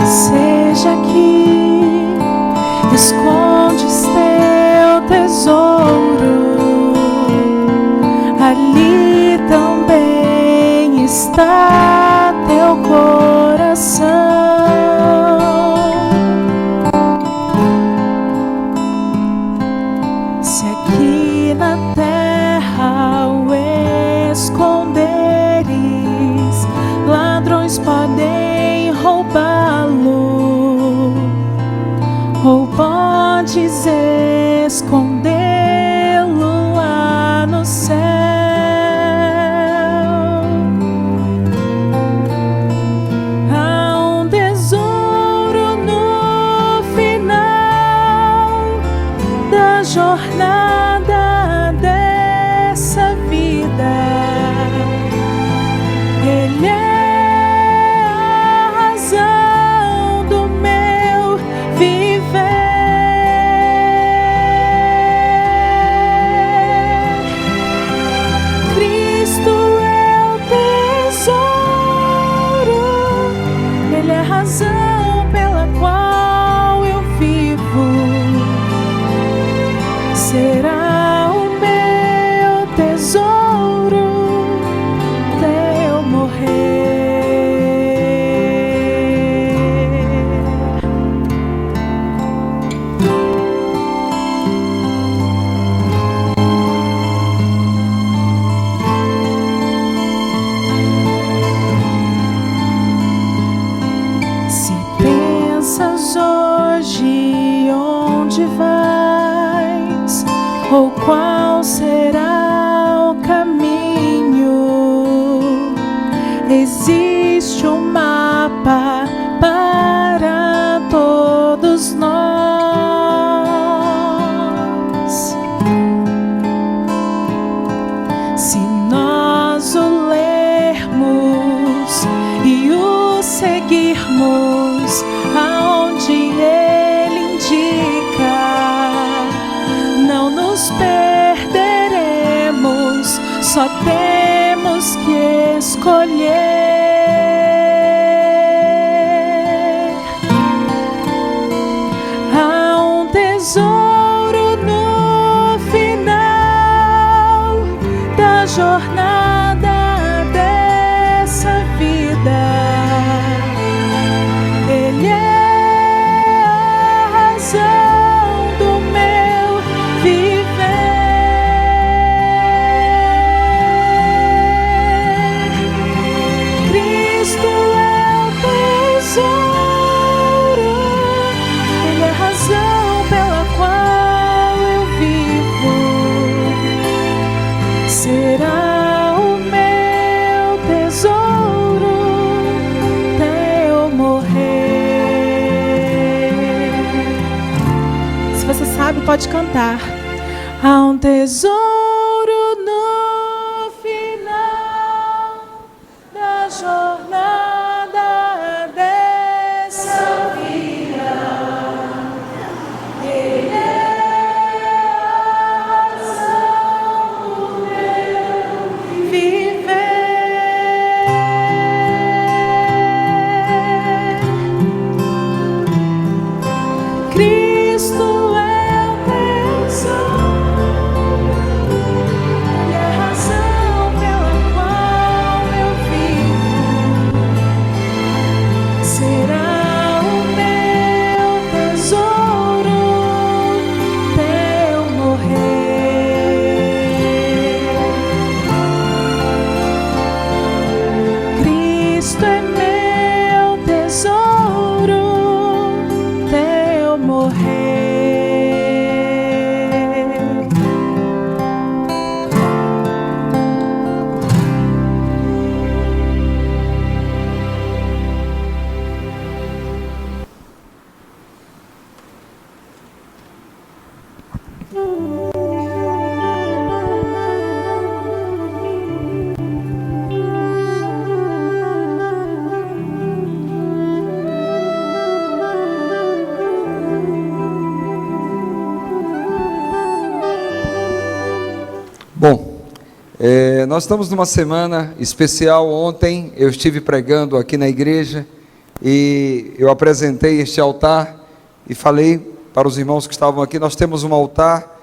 Seja aqui, escondes teu tesouro, ali também está teu coração. Se aqui na terra o esconderes, ladrões podem roubá-lo, ou podes escondê-lo lá no céu. Há um tesouro no final da jornada dessa vida. Ele é a razão do meu viver. Cristo é o tesouro, Ele é a razão pela qual eu vivo. Será o meu tesouro até eu morrer. Se pensas hoje onde vais, ou qual será o caminho, existe um mapa para todos nós. Se nós o lermos e o seguirmos aonde ele indica, não nos perderemos, só temos que escolher. Há um tesouro no final da jornada dessa vida. Ele é a razão do meu viver. Cristo é o tesouro, Ele é a razão pela qual eu vivo. Será o meu tesouro até eu morrer. Se você sabe, pode cantar. Há um tesouro no final da jornada dessa vida. Ele é a razão do meu viver. Cristo é o tesouro, Ele é a razão pela qual eu vivo. Será o meu tesouro até eu morrer. Cristo é meu tesouro até eu morrer. Bom, nós estamos numa semana especial. Ontem eu estive pregando aqui na igreja e eu apresentei este altar e falei para os irmãos que estavam aqui: nós temos um altar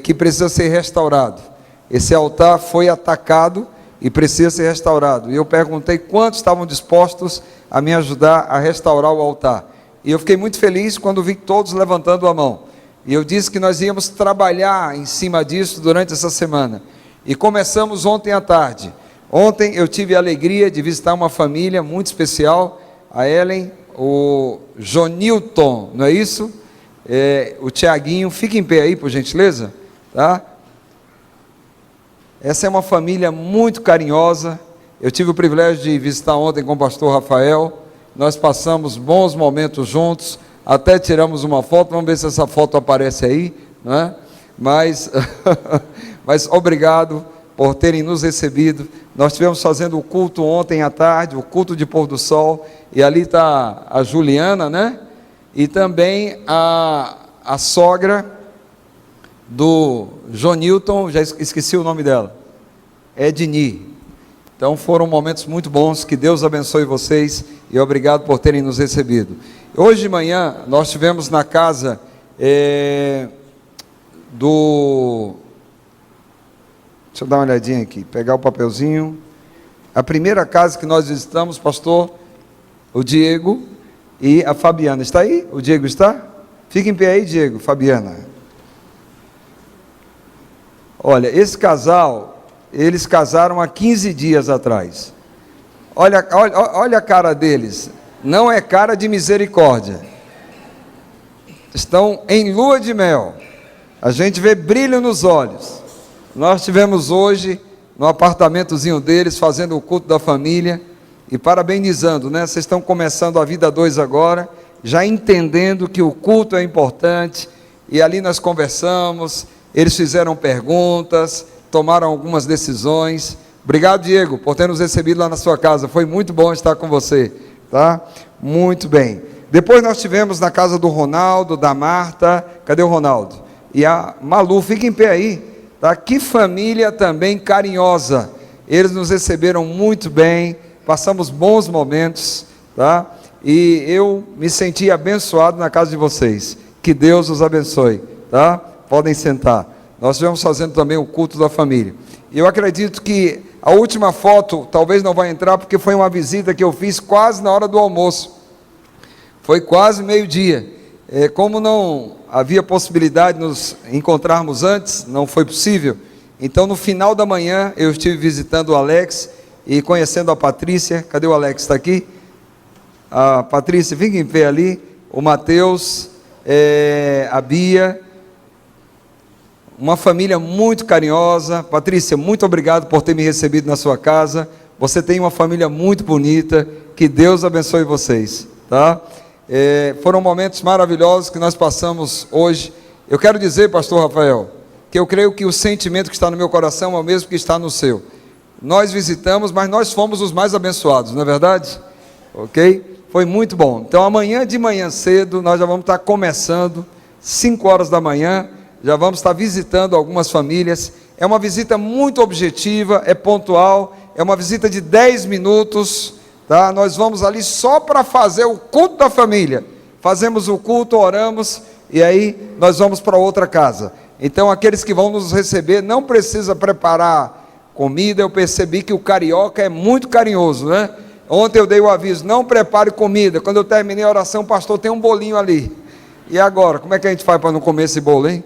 que precisa ser restaurado. Esse altar foi atacado e precisa ser restaurado. E eu perguntei quantos estavam dispostos a me ajudar a restaurar o altar. E eu fiquei muito feliz quando vi todos levantando a mão. E eu disse que nós íamos trabalhar em cima disso durante essa semana. E começamos ontem à tarde. Ontem eu tive a alegria de visitar uma família muito especial, a Ellen, o Jonilton, não é isso? O Tiaguinho, fica em pé aí, por gentileza, tá? Essa é uma família muito carinhosa. Eu tive o privilégio de visitar ontem com o pastor Rafael. Nós passamos bons momentos juntos, até tiramos uma foto. Vamos ver se essa foto aparece aí, né? Mas obrigado por terem nos recebido. Nós estivemos fazendo o culto ontem à tarde, o culto de pôr do sol, e ali está a Juliana, né? E também a sogra do Jonilton, já esqueci o nome dela, Edni. Então foram momentos muito bons, que Deus abençoe vocês, e obrigado por terem nos recebido. Hoje de manhã, nós estivemos na casa deixa eu dar uma olhadinha aqui, pegar o papelzinho. A primeira casa que nós visitamos, pastor, o Diego e a Fabiana. Está aí? O Diego está? Fica em pé aí, Diego, Fabiana. Olha, esse casal, eles casaram há 15 dias atrás. Olha a cara deles. Não é cara de misericórdia. Estão em lua de mel. A gente vê brilho nos olhos. Nós estivemos hoje no apartamentozinho deles, fazendo o culto da família e parabenizando, né? Vocês estão começando a vida 2 agora, já entendendo que o culto é importante. E ali nós conversamos, eles fizeram perguntas, tomaram algumas decisões. Obrigado, Diego, por ter nos recebido lá na sua casa. Foi muito bom estar com você, tá? Muito bem. Depois nós tivemos na casa do Ronaldo, da Marta. Cadê o Ronaldo? E a Malu, fica em pé aí, tá? Que família também carinhosa. Eles nos receberam muito bem, passamos bons momentos, tá? E eu me senti abençoado na casa de vocês. Que Deus os abençoe, tá? Podem sentar. Nós estivemos fazendo também o culto da família. E eu acredito que a última foto talvez não vai entrar, porque foi uma visita que eu fiz quase na hora do almoço. Foi quase meio-dia. Como não havia possibilidade de nos encontrarmos antes, não foi possível. Então, no final da manhã, eu estive visitando o Alex e conhecendo a Patrícia. Cadê o Alex? Está aqui? A Patrícia, fica em pé ali. O Mateus, a Bia. Uma família muito carinhosa. Patrícia, muito obrigado por ter me recebido na sua casa. Você tem uma família muito bonita. Que Deus abençoe vocês, tá? Foram momentos maravilhosos que nós passamos hoje. Eu quero dizer, pastor Rafael, que eu creio que o sentimento que está no meu coração é o mesmo que está no seu. Nós visitamos, mas nós fomos os mais abençoados, não é verdade? Ok? Foi muito bom. Então amanhã de manhã cedo, nós já vamos estar começando, 5 horas da manhã, já vamos estar visitando algumas famílias. É uma visita muito objetiva, é pontual, é uma visita de 10 minutos, tá? Nós vamos ali só para fazer o culto da família. Fazemos o culto, oramos, e aí nós vamos para outra casa. Então aqueles que vão nos receber, não precisa preparar comida. Eu percebi que o carioca é muito carinhoso, né? Ontem eu dei o aviso, não prepare comida. Quando eu terminei a oração, pastor, tem um bolinho ali. E agora, como é que a gente faz para não comer esse bolo, hein?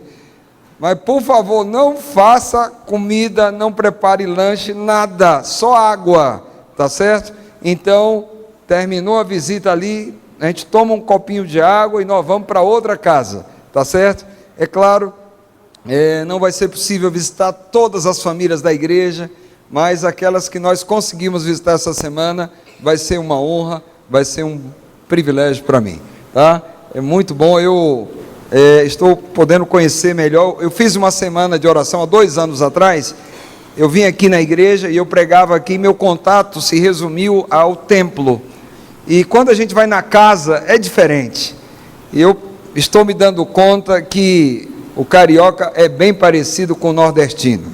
Mas por favor, não faça comida, não prepare lanche, nada, só água, tá certo? Então, terminou a visita ali, a gente toma um copinho de água e nós vamos para outra casa, tá certo? É claro, não vai ser possível visitar todas as famílias da igreja, mas aquelas que nós conseguimos visitar essa semana, vai ser uma honra, vai ser um privilégio para mim, tá? É muito bom, eu estou podendo conhecer melhor. Eu fiz uma semana de oração há 2 anos atrás. Eu vim aqui na igreja e eu pregava aqui, meu contato se resumiu ao templo. E quando a gente vai na casa, é diferente. E eu estou me dando conta que o carioca é bem parecido com o nordestino,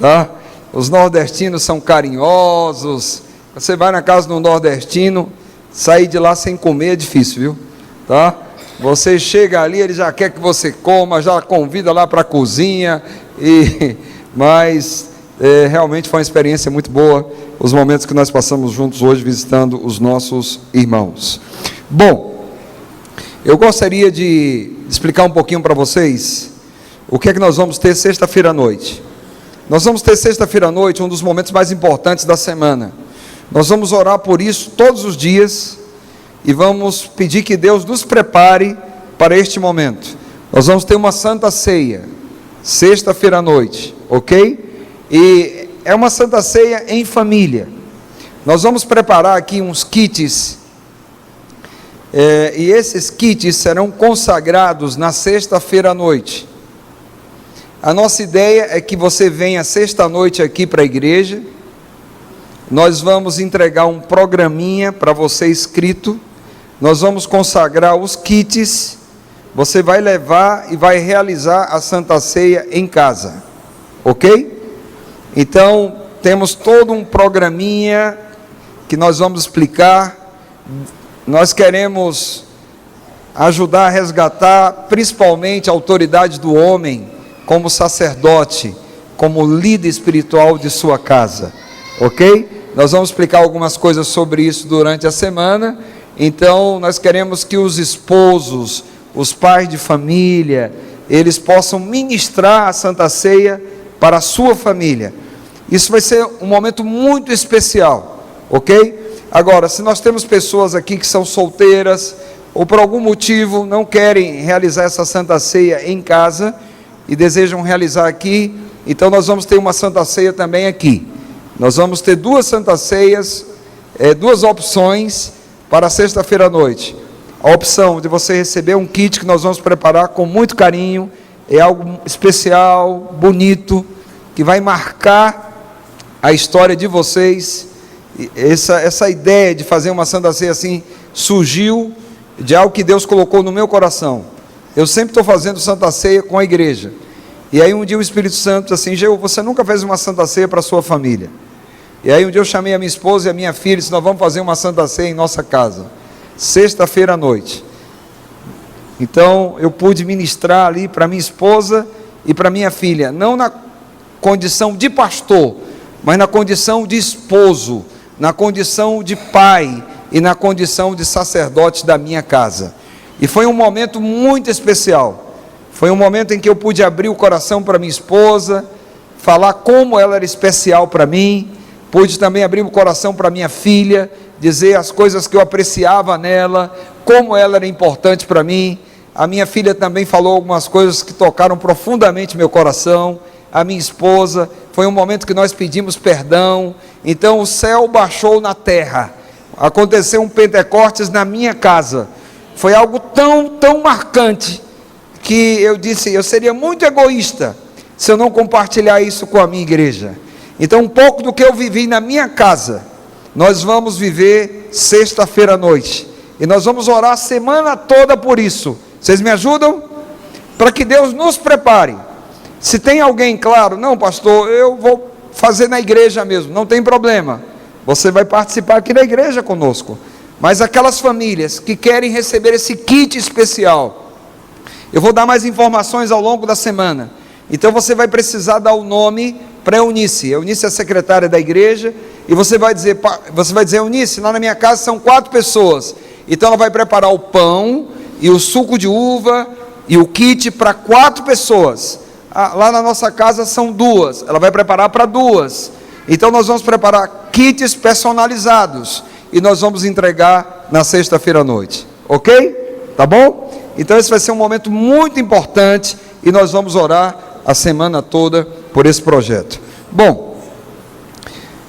tá? Os nordestinos são carinhosos. Você vai na casa do nordestino, sair de lá sem comer é difícil, viu? Tá? Você chega ali, ele já quer que você coma, já convida lá para a cozinha, mas realmente foi uma experiência muito boa, os momentos que nós passamos juntos hoje visitando os nossos irmãos. Bom, eu gostaria de explicar um pouquinho para vocês o que é que nós vamos ter sexta-feira à noite. Nós vamos ter sexta-feira à noite um dos momentos mais importantes da semana. Nós vamos orar por isso todos os dias e vamos pedir que Deus nos prepare para este momento. Nós vamos ter uma santa ceia, sexta-feira à noite, ok? E é uma santa ceia em família. Nós vamos preparar aqui uns kits, e esses kits serão consagrados na sexta-feira à noite. A nossa ideia é que você venha sexta-noite aqui para a igreja. Nós vamos entregar um programinha para você escrito. Nós vamos consagrar os kits. Você vai levar e vai realizar a Santa Ceia em casa. Ok? Então, temos todo um programinha que nós vamos explicar. Nós queremos ajudar a resgatar, principalmente, a autoridade do homem, como sacerdote, como líder espiritual de sua casa. Ok? Nós vamos explicar algumas coisas sobre isso durante a semana. Então, nós queremos que os esposos, os pais de família, eles possam ministrar a Santa Ceia para a sua família. Isso vai ser um momento muito especial, ok? Agora, se nós temos pessoas aqui que são solteiras, ou por algum motivo não querem realizar essa Santa Ceia em casa, e desejam realizar aqui, então nós vamos ter uma Santa Ceia também aqui. Nós vamos ter duas Santas Ceias, duas opções para sexta-feira à noite. A opção de você receber um kit que nós vamos preparar com muito carinho, é algo especial, bonito, que vai marcar a história de vocês. Essa ideia de fazer uma Santa Ceia assim, surgiu de algo que Deus colocou no meu coração. Eu sempre estou fazendo Santa Ceia com a igreja, e aí um dia o Espírito Santo disse assim: Geu, você nunca fez uma Santa Ceia para a sua família? E aí um dia eu chamei a minha esposa e a minha filha e disse: nós vamos fazer uma Santa Ceia em nossa casa, sexta-feira à noite. Então eu pude ministrar ali para minha esposa e para minha filha, não na condição de pastor, mas na condição de esposo, na condição de pai e na condição de sacerdote da minha casa. E foi um momento muito especial. Foi um momento em que eu pude abrir o coração para minha esposa, falar como ela era especial para mim. Pude também abrir o coração para minha filha, dizer as coisas que eu apreciava nela, como ela era importante para mim. A minha filha também falou algumas coisas que tocaram profundamente meu coração. A minha esposa, foi um momento que nós pedimos perdão. Então o céu baixou na terra. Aconteceu um Pentecostes na minha casa. Foi algo tão marcante, que eu disse, eu seria muito egoísta se eu não compartilhar isso com a minha igreja. Então um pouco do que eu vivi na minha casa, nós vamos viver sexta-feira à noite, e nós vamos orar a semana toda por isso. Vocês me ajudam? Para que Deus nos prepare. Se tem alguém, claro, não pastor, eu vou fazer na igreja mesmo, não tem problema, você vai participar aqui da igreja conosco. Mas aquelas famílias que querem receber esse kit especial, eu vou dar mais informações ao longo da semana. Então você vai precisar dar o nome para a Eunice. A Eunice é a secretária da igreja, e você vai dizer, Eunice, lá na minha casa são 4 pessoas, então ela vai preparar o pão, e o suco de uva, e o kit para 4 pessoas. Lá na nossa casa são 2, ela vai preparar para 2, então nós vamos preparar kits personalizados, e nós vamos entregar na sexta-feira à noite, ok? Tá bom? Então esse vai ser um momento muito importante, e nós vamos orar a semana toda por esse projeto. Bom,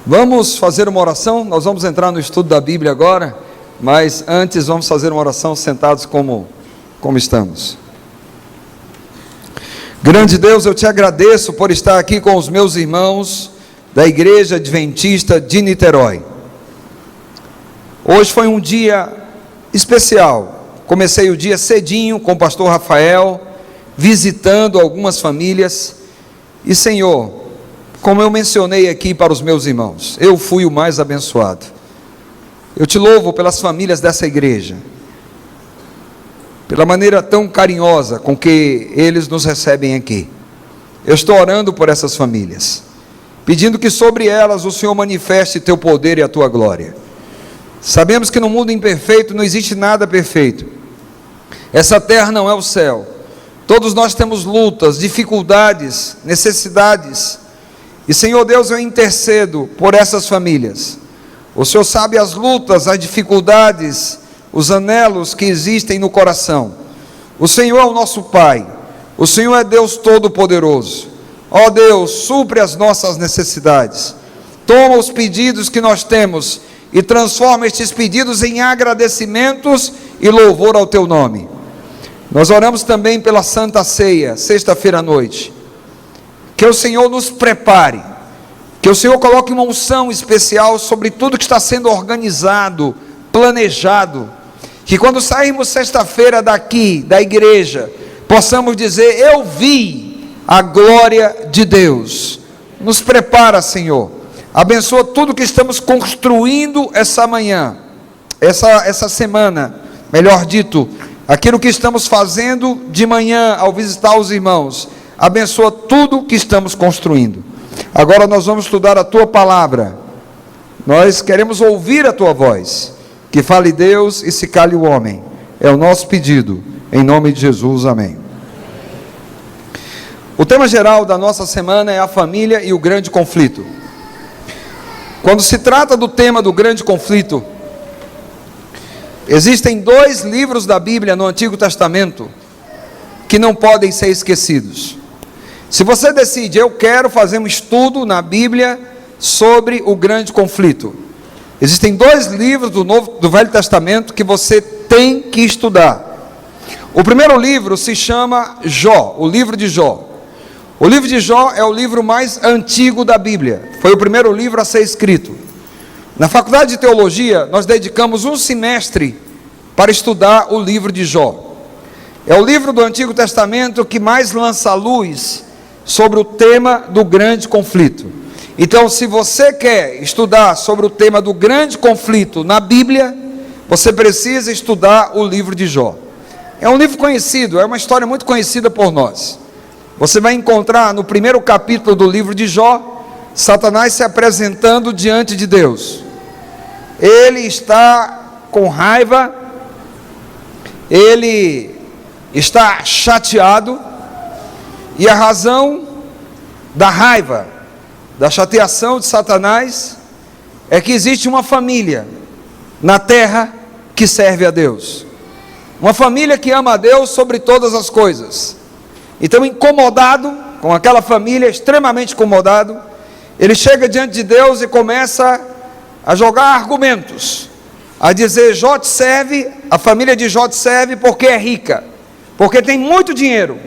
vamos fazer uma oração. Nós vamos entrar no estudo da Bíblia agora, mas antes vamos fazer uma oração sentados como estamos. Grande Deus, eu te agradeço por estar aqui com os meus irmãos da Igreja Adventista de Niterói. Hoje foi um dia especial. Comecei o dia cedinho com o pastor Rafael, visitando algumas famílias. E Senhor, como eu mencionei aqui para os meus irmãos, eu fui o mais abençoado. Eu te louvo pelas famílias dessa igreja, pela maneira tão carinhosa com que eles nos recebem aqui. Eu estou orando por essas famílias, pedindo que sobre elas o Senhor manifeste teu poder e a tua glória. Sabemos que no mundo imperfeito não existe nada perfeito. Essa terra não é o céu. Todos nós temos lutas, dificuldades, necessidades. E Senhor Deus, eu intercedo por essas famílias. O Senhor sabe as lutas, as dificuldades, os anelos que existem no coração. O Senhor é o nosso Pai. O Senhor é Deus Todo-Poderoso. Ó Deus, supre as nossas necessidades. Toma os pedidos que nós temos e transforma estes pedidos em agradecimentos e louvor ao teu nome. Nós oramos também pela Santa Ceia, sexta-feira à noite. Que o Senhor nos prepare, que o Senhor coloque uma unção especial sobre tudo que está sendo organizado, planejado, que quando sairmos sexta-feira daqui, da igreja, possamos dizer: eu vi a glória de Deus. Nos prepara, Senhor, abençoa tudo que estamos construindo essa manhã, essa semana, melhor dito, aquilo que estamos fazendo de manhã ao visitar os irmãos. Abençoa tudo que estamos construindo. Agora nós vamos estudar a tua palavra. Nós queremos ouvir a tua voz. Que fale Deus e se cale o homem. É o nosso pedido, em nome de Jesus, amém. O tema geral da nossa semana é a família e o grande conflito. Quando se trata do tema do grande conflito, existem 2 livros da Bíblia no Antigo Testamento que não podem ser esquecidos. Se você decide, eu quero fazer um estudo na Bíblia sobre o grande conflito, existem 2 livros do Velho Testamento que você tem que estudar. O primeiro livro se chama Jó, o livro de Jó. O livro de Jó é o livro mais antigo da Bíblia, foi o primeiro livro a ser escrito. Na faculdade de teologia, nós dedicamos um semestre para estudar o livro de Jó. É o livro do Antigo Testamento que mais lança luz sobre o tema do grande conflito. Então, se você quer estudar sobre o tema do grande conflito na Bíblia, você precisa estudar o livro de Jó. É um livro conhecido, é uma história muito conhecida por nós. Você vai encontrar no primeiro capítulo do livro de Jó, Satanás se apresentando diante de Deus. Ele está com raiva, ele está chateado, e a razão da raiva, da chateação de Satanás, é que existe uma família na terra que serve a Deus, uma família que ama a Deus sobre todas as coisas. Então, incomodado com aquela família, extremamente incomodado, ele chega diante de Deus e começa a jogar argumentos, a dizer: Jó te serve, a família de Jó te serve porque é rica, porque tem muito dinheiro,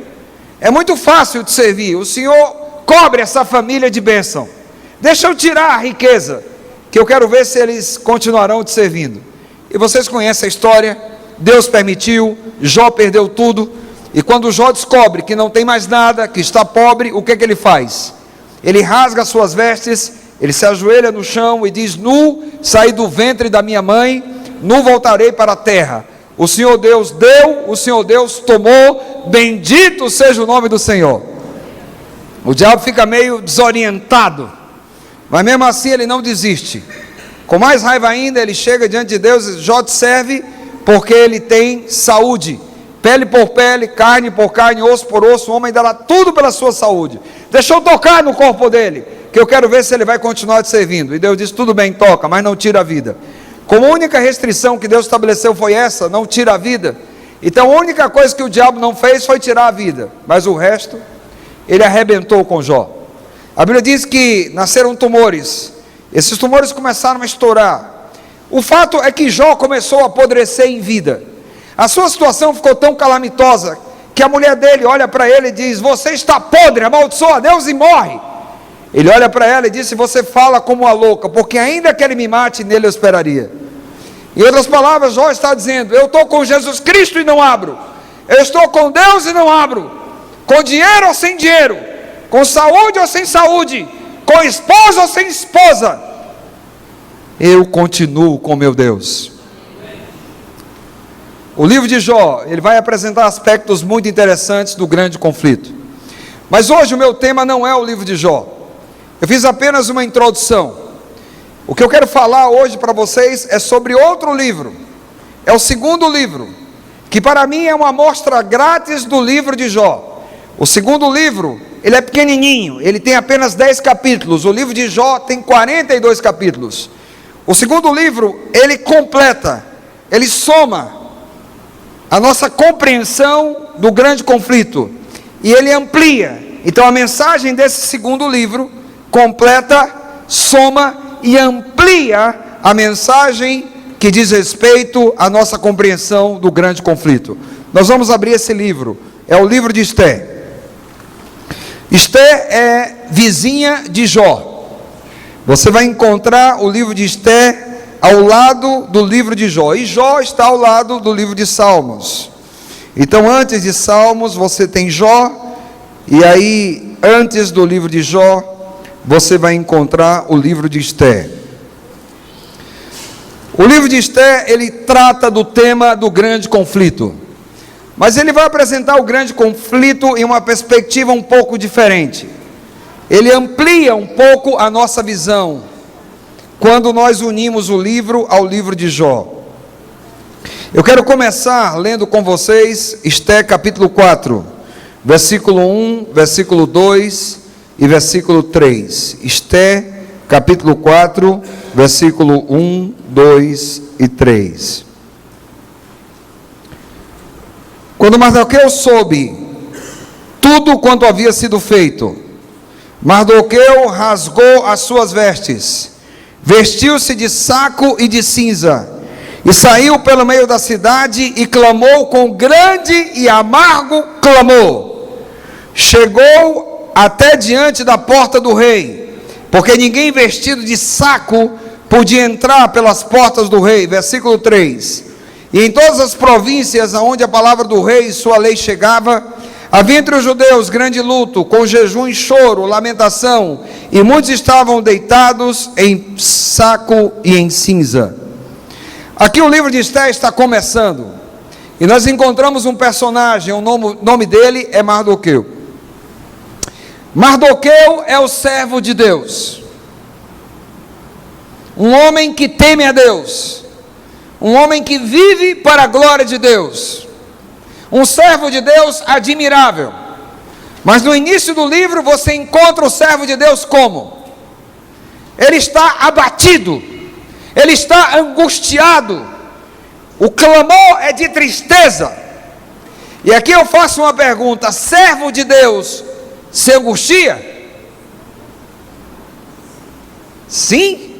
é muito fácil de servir, o Senhor cobre essa família de bênção, deixa eu tirar a riqueza, que eu quero ver se eles continuarão te servindo. E vocês conhecem a história, Deus permitiu, Jó perdeu tudo, e quando Jó descobre que não tem mais nada, que está pobre, o que ele faz? Ele rasga as suas vestes, ele se ajoelha no chão e diz: nu saí do ventre da minha mãe, nu voltarei para a terra. O Senhor Deus deu, o Senhor Deus tomou, bendito seja o nome do Senhor. O diabo fica meio desorientado, mas mesmo assim ele não desiste. Com mais raiva ainda, ele chega diante de Deus e diz: Jó te serve porque ele tem saúde, pele por pele, carne por carne, osso por osso, o homem dará tudo pela sua saúde. Deixa eu tocar no corpo dele, que eu quero ver se ele vai continuar te servindo. E Deus diz: tudo bem, toca, mas não tira a vida. Como a única restrição que Deus estabeleceu foi essa, não tira a vida, então a única coisa que o diabo não fez foi tirar a vida, mas o resto, ele arrebentou com Jó. A Bíblia diz que nasceram tumores, esses tumores começaram a estourar. O fato é que Jó começou a apodrecer em vida. A sua situação ficou tão calamitosa, que a mulher dele olha para ele e diz: você está podre, amaldiçoa a Deus e morre. Ele olha para ela e diz: você fala como uma louca, porque ainda que ele me mate, nele eu esperaria. Em outras palavras, Jó está dizendo: eu estou com Jesus Cristo e não abro, eu estou com Deus e não abro, com dinheiro ou sem dinheiro, com saúde ou sem saúde, com esposa ou sem esposa, eu continuo com meu Deus. O livro de Jó, ele vai apresentar aspectos muito interessantes do grande conflito. Mas hoje o meu tema não é o livro de Jó. Eu fiz apenas uma introdução. O que eu quero falar hoje para vocês é sobre outro livro. É o segundo livro, que para mim é uma amostra grátis do livro de Jó. O segundo livro, ele é pequenininho, ele tem apenas 10 capítulos. O livro de Jó tem 42 capítulos. O segundo livro, ele completa, ele soma a nossa compreensão do grande conflito, e ele amplia. Então a mensagem desse segundo livro completa, soma e amplia a mensagem que diz respeito à nossa compreensão do grande conflito. Nós vamos abrir esse livro, é o livro de Esté. Esté é vizinha de Jó. Você vai encontrar o livro de Esté ao lado do livro de Jó, e Jó está ao lado do livro de Salmos. Então antes de Salmos você tem Jó, e aí antes do livro de Jó você vai encontrar o livro de Esté. O livro de Esté, ele trata do tema do grande conflito, mas ele vai apresentar o grande conflito em uma perspectiva um pouco diferente. Ele amplia um pouco a nossa visão quando nós unimos o livro ao livro de Jó. Eu quero começar lendo com vocês Esté capítulo 4, versículo 1, versículo 2 e versículo 3. Esté capítulo 4, versículo 1, 2 e 3. Quando Mardoqueu soube tudo quanto havia sido feito, Mardoqueu rasgou as suas vestes, vestiu-se de saco e de cinza, e saiu pelo meio da cidade e clamou com grande e amargo clamor. Chegou até diante da porta do rei, porque ninguém vestido de saco podia entrar pelas portas do rei. Versículo 3. E em todas as províncias aonde a palavra do rei e sua lei chegava, havia entre os judeus grande luto, com jejum e choro, lamentação, e muitos estavam deitados em saco e em cinza. Aqui o livro de Esté está começando, e nós encontramos um personagem, o nome dele é Mardoqueu. Mardoqueu é o servo de Deus, um homem que teme a Deus, um homem que vive para a glória de Deus, um servo de Deus admirável. Mas no início do livro você encontra o servo de Deus como? Ele está abatido, ele está angustiado, o clamor é de tristeza. E aqui eu faço uma pergunta: servo de Deus se angustia? Sim?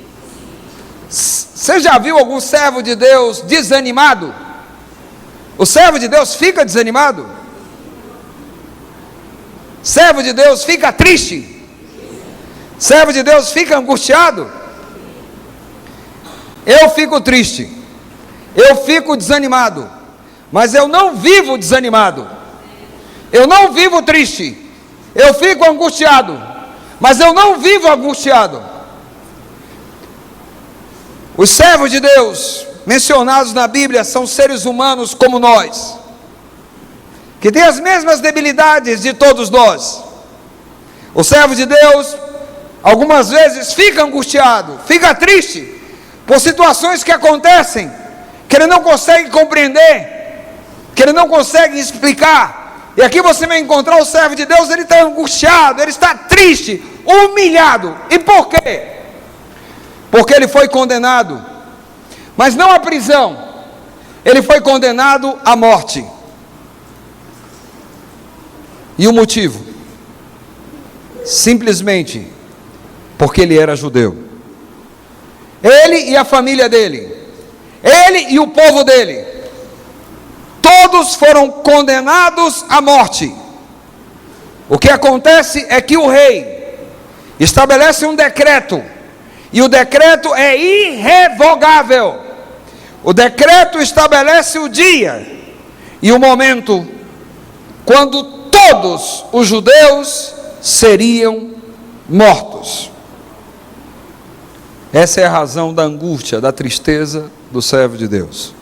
Você já viu algum servo de Deus desanimado? O servo de Deus fica desanimado? Servo de Deus fica triste? Servo de Deus fica angustiado? Eu fico triste, eu fico desanimado, mas eu não vivo desanimado, eu não vivo triste. Eu fico angustiado, mas eu não vivo angustiado. Os servos de Deus mencionados na Bíblia são seres humanos como nós, que têm as mesmas debilidades de todos nós. O servo de Deus algumas vezes fica angustiado, fica triste por situações que acontecem, que ele não consegue compreender, que ele não consegue explicar. E aqui você vai encontrar o servo de Deus, ele está angustiado, ele está triste, humilhado. E por quê? Porque ele foi condenado, mas não à prisão, ele foi condenado à morte. E o motivo? Simplesmente porque ele era judeu. Ele e a família dele, ele e o povo dele, todos foram condenados à morte. O que acontece é que o rei estabelece um decreto, e o decreto é irrevogável. O decreto estabelece o dia e o momento quando todos os judeus seriam mortos. Essa é a razão da angústia, da tristeza do servo de Deus.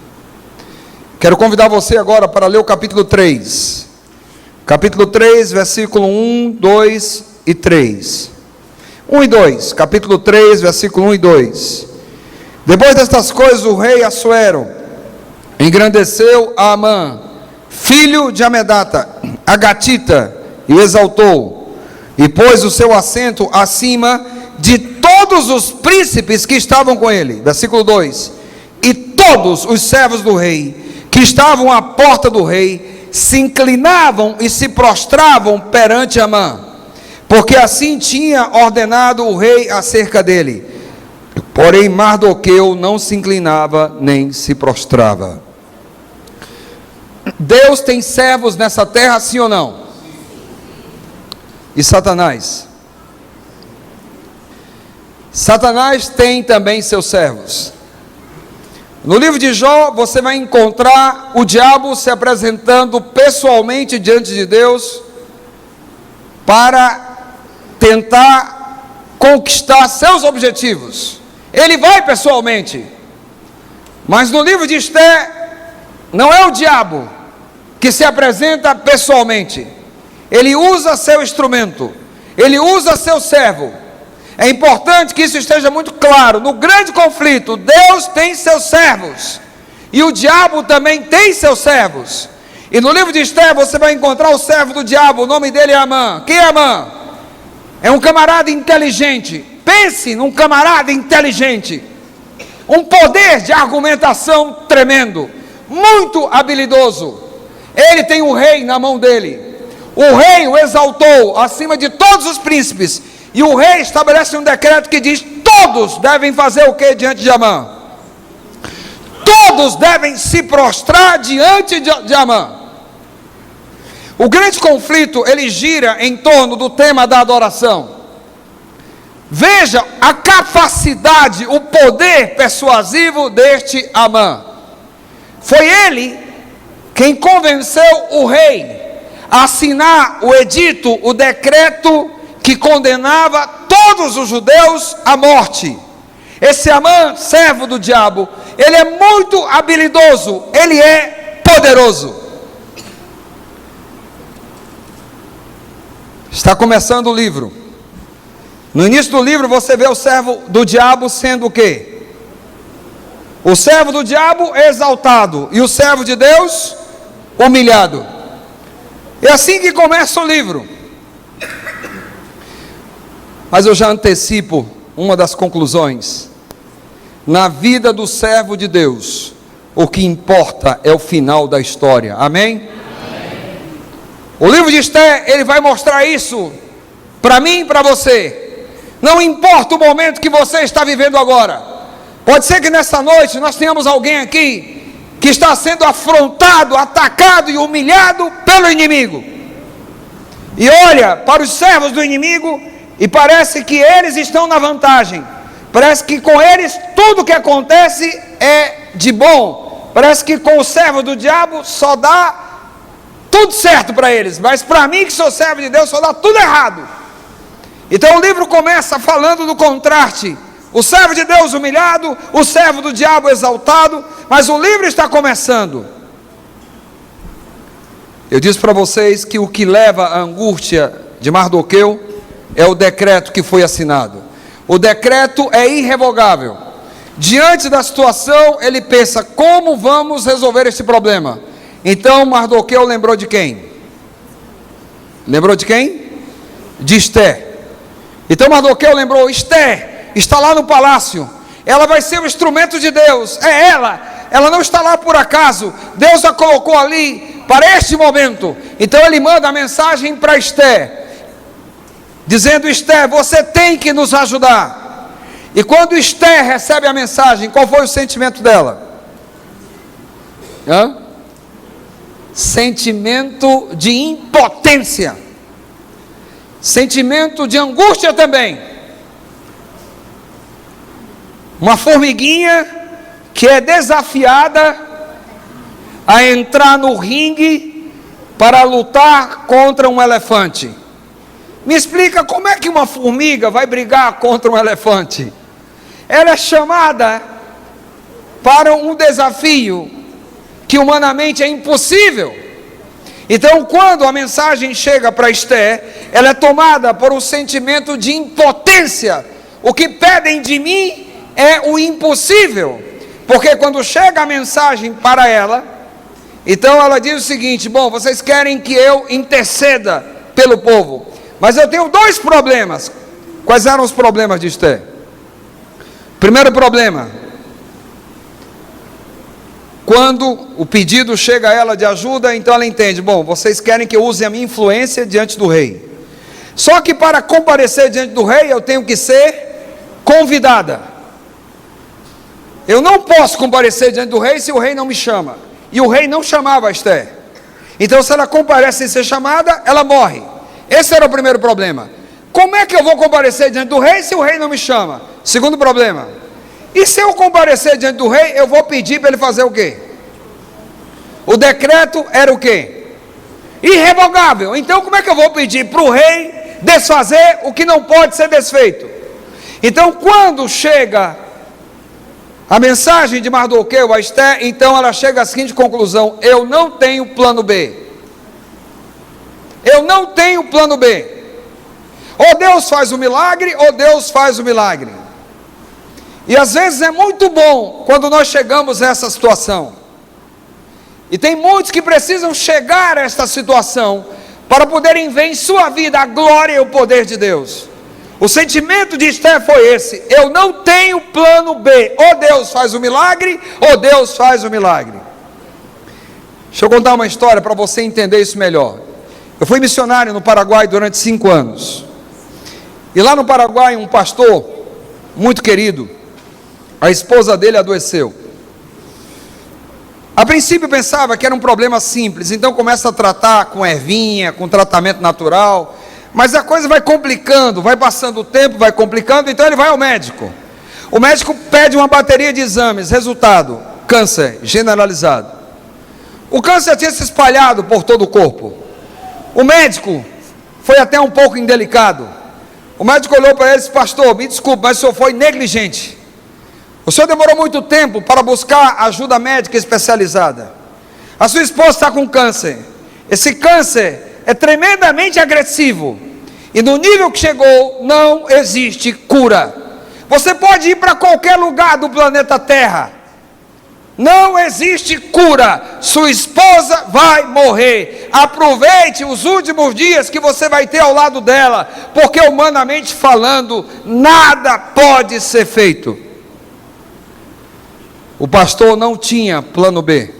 Quero convidar você agora para ler o capítulo 3. Capítulo 3, versículo 1, 2 e 3. 1 e 2, capítulo 3, versículo 1 e 2. Depois destas coisas, o rei Assuero engrandeceu a Amã, filho de Amedata, a Gatita, e o exaltou, e pôs o seu assento acima de todos os príncipes que estavam com ele. Versículo 2. E todos os servos do rei, que estavam à porta do rei, se inclinavam e se prostravam perante Amã, porque assim tinha ordenado o rei acerca dele. Porém Mardoqueu não se inclinava nem se prostrava. Deus tem servos nessa terra, sim ou não? E Satanás? Satanás tem também seus servos. No livro de Jó, você vai encontrar o diabo se apresentando pessoalmente diante de Deus para tentar conquistar seus objetivos. Ele vai pessoalmente. Mas no livro de Esté, não é o diabo que se apresenta pessoalmente. Ele usa seu instrumento, ele usa seu servo. É importante que isso esteja muito claro. No grande conflito, Deus tem seus servos, e o diabo também tem seus servos. E no livro de Esté você vai encontrar o servo do diabo, o nome dele é Amã. Quem é Amã? É um camarada inteligente. Pense num camarada inteligente, um poder de argumentação tremendo, muito habilidoso. Ele tem o rei na mão dele. O rei o exaltou acima de todos os príncipes, e o rei estabelece um decreto que diz: todos devem fazer o que diante de Amã? Todos devem se prostrar diante de Amã. O grande conflito, ele gira em torno do tema da adoração. Veja a capacidade, o poder persuasivo deste Amã. Foi ele quem convenceu o rei a assinar o edito, o decreto que condenava todos os judeus à morte. Esse Amã, servo do diabo, ele é muito habilidoso, ele é poderoso. Está começando o livro. No início do livro você vê o servo do diabo sendo o quê? O servo do diabo exaltado, e o servo de Deus humilhado. É assim que começa o livro. Mas eu já antecipo uma das conclusões. Na vida do servo de Deus, o que importa é o final da história. Amém? Amém. O livro de Esté, ele vai mostrar isso para mim e para você. Não importa o momento que você está vivendo agora. Pode ser que nessa noite nós tenhamos alguém aqui que está sendo afrontado, atacado e humilhado pelo inimigo. E olha para os servos do inimigo e parece que eles estão na vantagem. Parece que com eles tudo que acontece é de bom. Parece que com o servo do diabo só dá tudo certo para eles. Mas para mim, que sou servo de Deus, só dá tudo errado. Então o livro começa falando do contraste. O servo de Deus humilhado, o servo do diabo exaltado. Mas o livro está começando. Eu disse para vocês que o que leva à angústia de Mardoqueu é o decreto que foi assinado. O decreto é irrevogável. Diante da situação, ele pensa: como vamos resolver esse problema? Então Mardoqueu lembrou de quem? Lembrou de quem? De Esté. Então Mardoqueu lembrou: Esté está lá no palácio, ela vai ser o instrumento de Deus, é ela não está lá por acaso, Deus a colocou ali para este momento. Então ele manda a mensagem para Esté, dizendo: Esté, você tem que nos ajudar. E quando Esté recebe a mensagem, qual foi o sentimento dela? Sentimento de impotência, sentimento de angústia também. Uma formiguinha que é desafiada a entrar no ringue para lutar contra um elefante. Me explica como é que uma formiga vai brigar contra um elefante? ela é chamada para um desafio que humanamente é impossível. Então, quando a mensagem chega para Esther, ela é tomada por um sentimento de impotência. O que pedem de mim é o impossível, porque quando chega a mensagem para ela, então ela diz o seguinte: bom, vocês querem que eu interceda pelo povo, mas eu tenho dois problemas. Quais eram os problemas de Esther? Primeiro problema: quando o pedido chega a ela de ajuda, então ela entende: bom, vocês querem que eu use a minha influência diante do rei. Só que para comparecer diante do rei, eu tenho que ser convidada. Eu não posso comparecer diante do rei se o rei não me chama. E o rei não chamava a Esther. Então, se ela comparece sem ser chamada, ela morre. Esse era o primeiro problema. Como é que eu vou comparecer diante do rei se o rei não me chama? Segundo problema: e se eu comparecer diante do rei, eu vou pedir para ele fazer o quê? O decreto era o quê? Irrevogável. Então, como é que eu vou pedir para o rei desfazer o que não pode ser desfeito? Então, quando chega a mensagem de Mardoqueu a Esther, então ela chega à seguinte conclusão: eu não tenho plano B. Eu não tenho plano B. Ou Deus faz o milagre, ou Deus faz o milagre. E às vezes é muito bom quando nós chegamos a essa situação. E tem muitos que precisam chegar a esta situação para poderem ver em sua vida a glória e o poder de Deus. O sentimento de Esther foi esse: eu não tenho plano B. Ou Deus faz o milagre, ou Deus faz o milagre. Deixa eu contar uma história para você entender isso melhor. Eu fui missionário no Paraguai durante 5 anos. E lá no Paraguai, um pastor muito querido, a esposa dele adoeceu. A princípio pensava que era um problema simples, então começa a tratar com ervinha, com tratamento natural. Mas a coisa vai complicando, vai passando o tempo, vai complicando, então ele vai ao médico. O médico pede uma bateria de exames, resultado: câncer generalizado. O câncer tinha se espalhado por todo o corpo. O médico foi até um pouco indelicado. O médico olhou para ele e disse: pastor, me desculpe, mas o senhor foi negligente. O senhor demorou muito tempo para buscar ajuda médica especializada. A sua esposa está com câncer. Esse câncer é tremendamente agressivo, e no nível que chegou, não existe cura. Você pode ir para qualquer lugar do planeta Terra, não existe cura. Sua esposa vai morrer. Aproveite os últimos dias que você vai ter ao lado dela, porque humanamente falando, nada pode ser feito. O pastor não tinha plano B.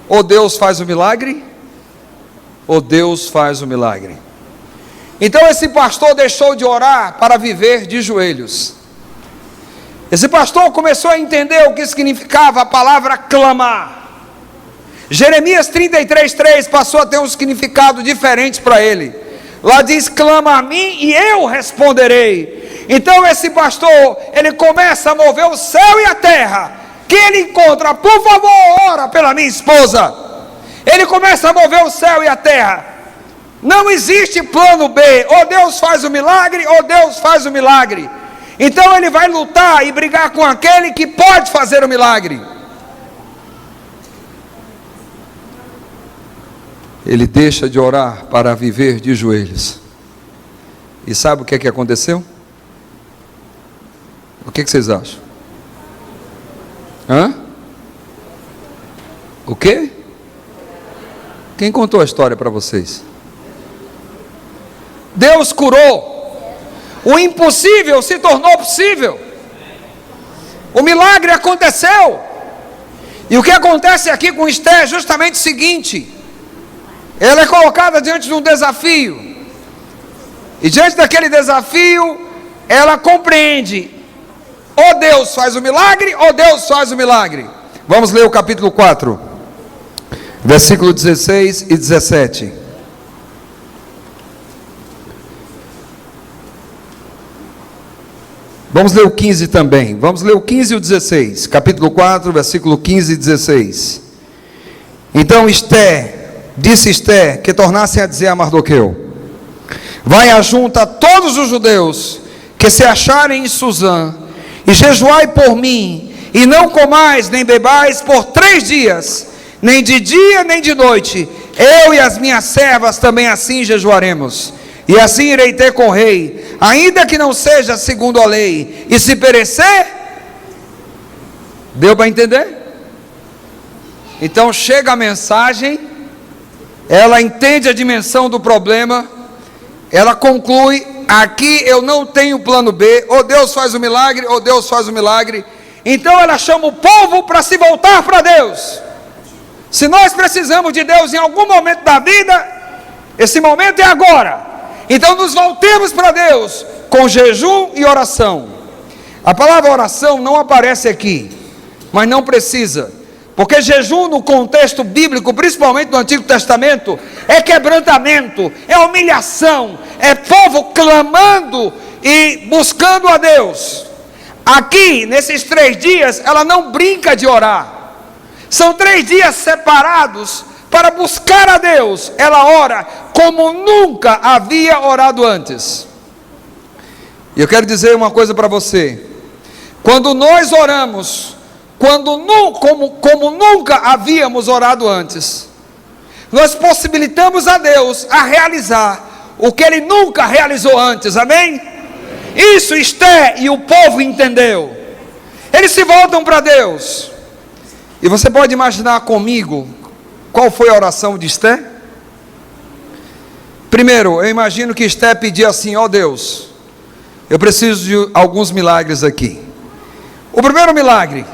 Ou Deus faz o milagre, ou Deus faz o milagre. Então esse pastor deixou de orar para viver de joelhos. Esse pastor começou a entender o que significava a palavra clamar. Jeremias 33:3 passou a ter um significado diferente para ele. Lá diz: clama a mim e eu responderei. Então esse pastor, ele começa a mover o céu e a terra, que ele encontra: por favor, ora pela minha esposa. Ele começa a mover o céu e a terra. Não existe plano B. Ou Deus faz o milagre, ou Deus faz o milagre. Então ele vai lutar e brigar com aquele que pode fazer o milagre. Ele deixa de orar para viver de joelhos. E sabe o que é que aconteceu? O que é que vocês acham? O quê? Quem contou a história para vocês? Deus curou. O impossível se tornou possível. O milagre aconteceu. E o que acontece aqui com Esther é justamente o seguinte: ela é colocada diante de um desafio. E diante daquele desafio, ela compreende: ou Deus faz o milagre, ou Deus faz o milagre. Vamos ler o capítulo 4, versículo 16 e 17. Vamos ler o 15 também. Vamos ler o 15 e o 16. Capítulo 4, versículo 15 e 16. Então disse Esther, que tornassem a dizer a Mardoqueu: vai ajunta todos os judeus que se acharem em Suzã, e jejuai por mim, e não comais nem bebais por 3 dias, nem de dia nem de noite, eu e as minhas servas também assim jejuaremos, e assim irei ter com o rei, ainda que não seja segundo a lei, e se perecer, deu para entender? Então chega a mensagem, ela entende a dimensão do problema, ela conclui: aqui eu não tenho plano B, ou Deus faz o milagre, ou Deus faz o milagre. Então ela chama o povo para se voltar para Deus. Se nós precisamos de Deus em algum momento da vida, esse momento é agora. Então nos voltemos para Deus com jejum e oração. A palavra oração não aparece aqui, mas não precisa, porque jejum no contexto bíblico, principalmente no Antigo Testamento, é quebrantamento, é humilhação, é povo clamando e buscando a Deus. Aqui, nesses 3 dias, ela não brinca de orar. São 3 dias separados para buscar a Deus. Ela ora como nunca havia orado antes. E eu quero dizer uma coisa para você: quando nós oramos, como nunca havíamos orado antes, nós possibilitamos a Deus a realizar o que Ele nunca realizou antes, amém? Isso Esté e o povo entendeu. Eles se voltam para Deus. E você pode imaginar comigo qual foi a oração de Esté? Primeiro, eu imagino que Esté pedia assim: ó Deus, eu preciso de alguns milagres aqui. O primeiro milagre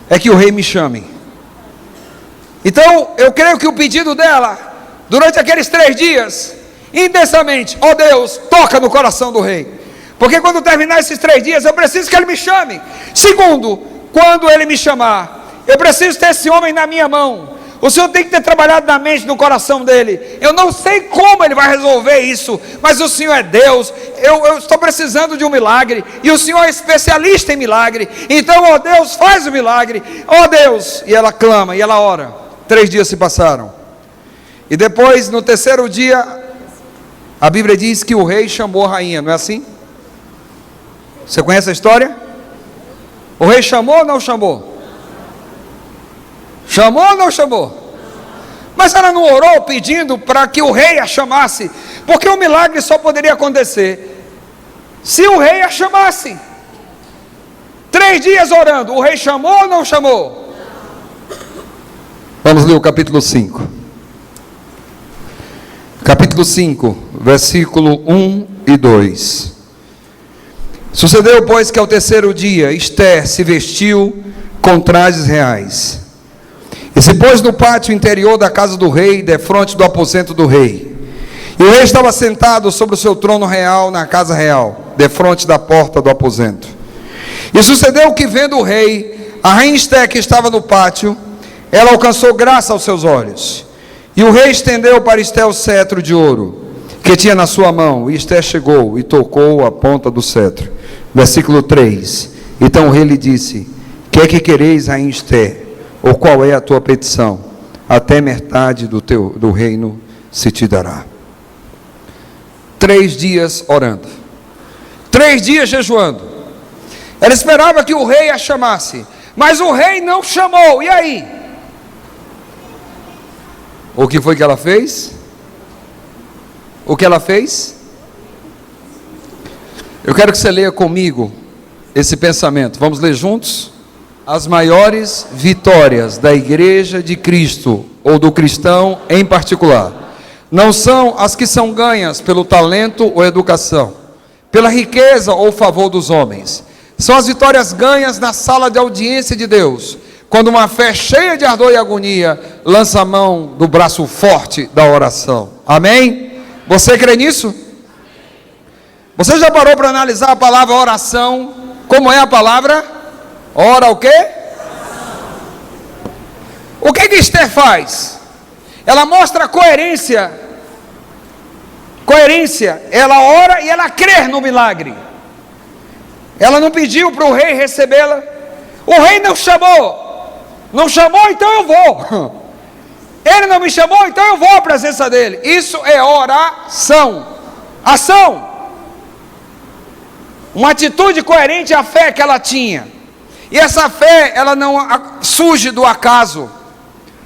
é que o rei me chame. Então eu creio que o pedido dela, durante aqueles 3 dias, intensamente: ó Deus, toca no coração do rei, porque quando terminar esses 3 dias, eu preciso que ele me chame. Segundo, quando ele me chamar, eu preciso ter esse homem na minha mão. O Senhor tem que ter trabalhado na mente, no coração dele. Eu não sei como ele vai resolver isso, mas o Senhor é Deus. Eu estou precisando de um milagre, e o Senhor é especialista em milagre. Então, ó Deus, faz o milagre, ó Deus. E ela clama, e ela ora. 3 dias se passaram, e depois, no 3º dia, a Bíblia diz que o rei chamou a rainha, não é assim? Você conhece a história? O rei chamou ou não chamou? Chamou ou não chamou? Mas ela não orou pedindo para que o rei a chamasse, porque o milagre só poderia acontecer se o rei a chamasse. 3 dias orando, o rei chamou ou não chamou? Vamos ler o capítulo 5. Capítulo 5, versículo 1 e 2. Sucedeu, pois, que ao 3º dia Esté se vestiu com trajes reais e se pôs no pátio interior da casa do rei, defronte do aposento do rei. E o rei estava sentado sobre o seu trono real na casa real, defronte da porta do aposento. E sucedeu que, vendo o rei, a rainha Esté, que estava no pátio, ela alcançou graça aos seus olhos. E o rei estendeu para Esté o cetro de ouro que tinha na sua mão, e Esté chegou e tocou a ponta do cetro. Versículo 3. Então o rei lhe disse: que é que quereis, rainha Esté? Ou qual é a tua petição? Até metade do reino se te dará. 3 dias orando, 3 dias jejuando. Ela esperava que o rei a chamasse, mas o rei não chamou. E aí? O que foi que ela fez? O que ela fez? Eu quero que você leia comigo esse pensamento. Vamos ler juntos? As maiores vitórias da Igreja de Cristo, ou do cristão em particular, não são as que são ganhas pelo talento ou educação, pela riqueza ou favor dos homens. São as vitórias ganhas na sala de audiência de Deus, quando uma fé cheia de ardor e agonia lança a mão do braço forte da oração. Amém? Você crê nisso? Você já parou para analisar a palavra oração? Como é a palavra? Ora o quê? O que Esté faz? Ela mostra coerência. Ela ora e ela crê no milagre. Ela não pediu para o rei recebê-la. O rei não chamou. Não chamou, então eu vou. Ele não me chamou, então eu vou à presença dele. Isso é oração. Ação. uma atitude coerente à fé que ela tinha. E essa fé, ela não surge do acaso.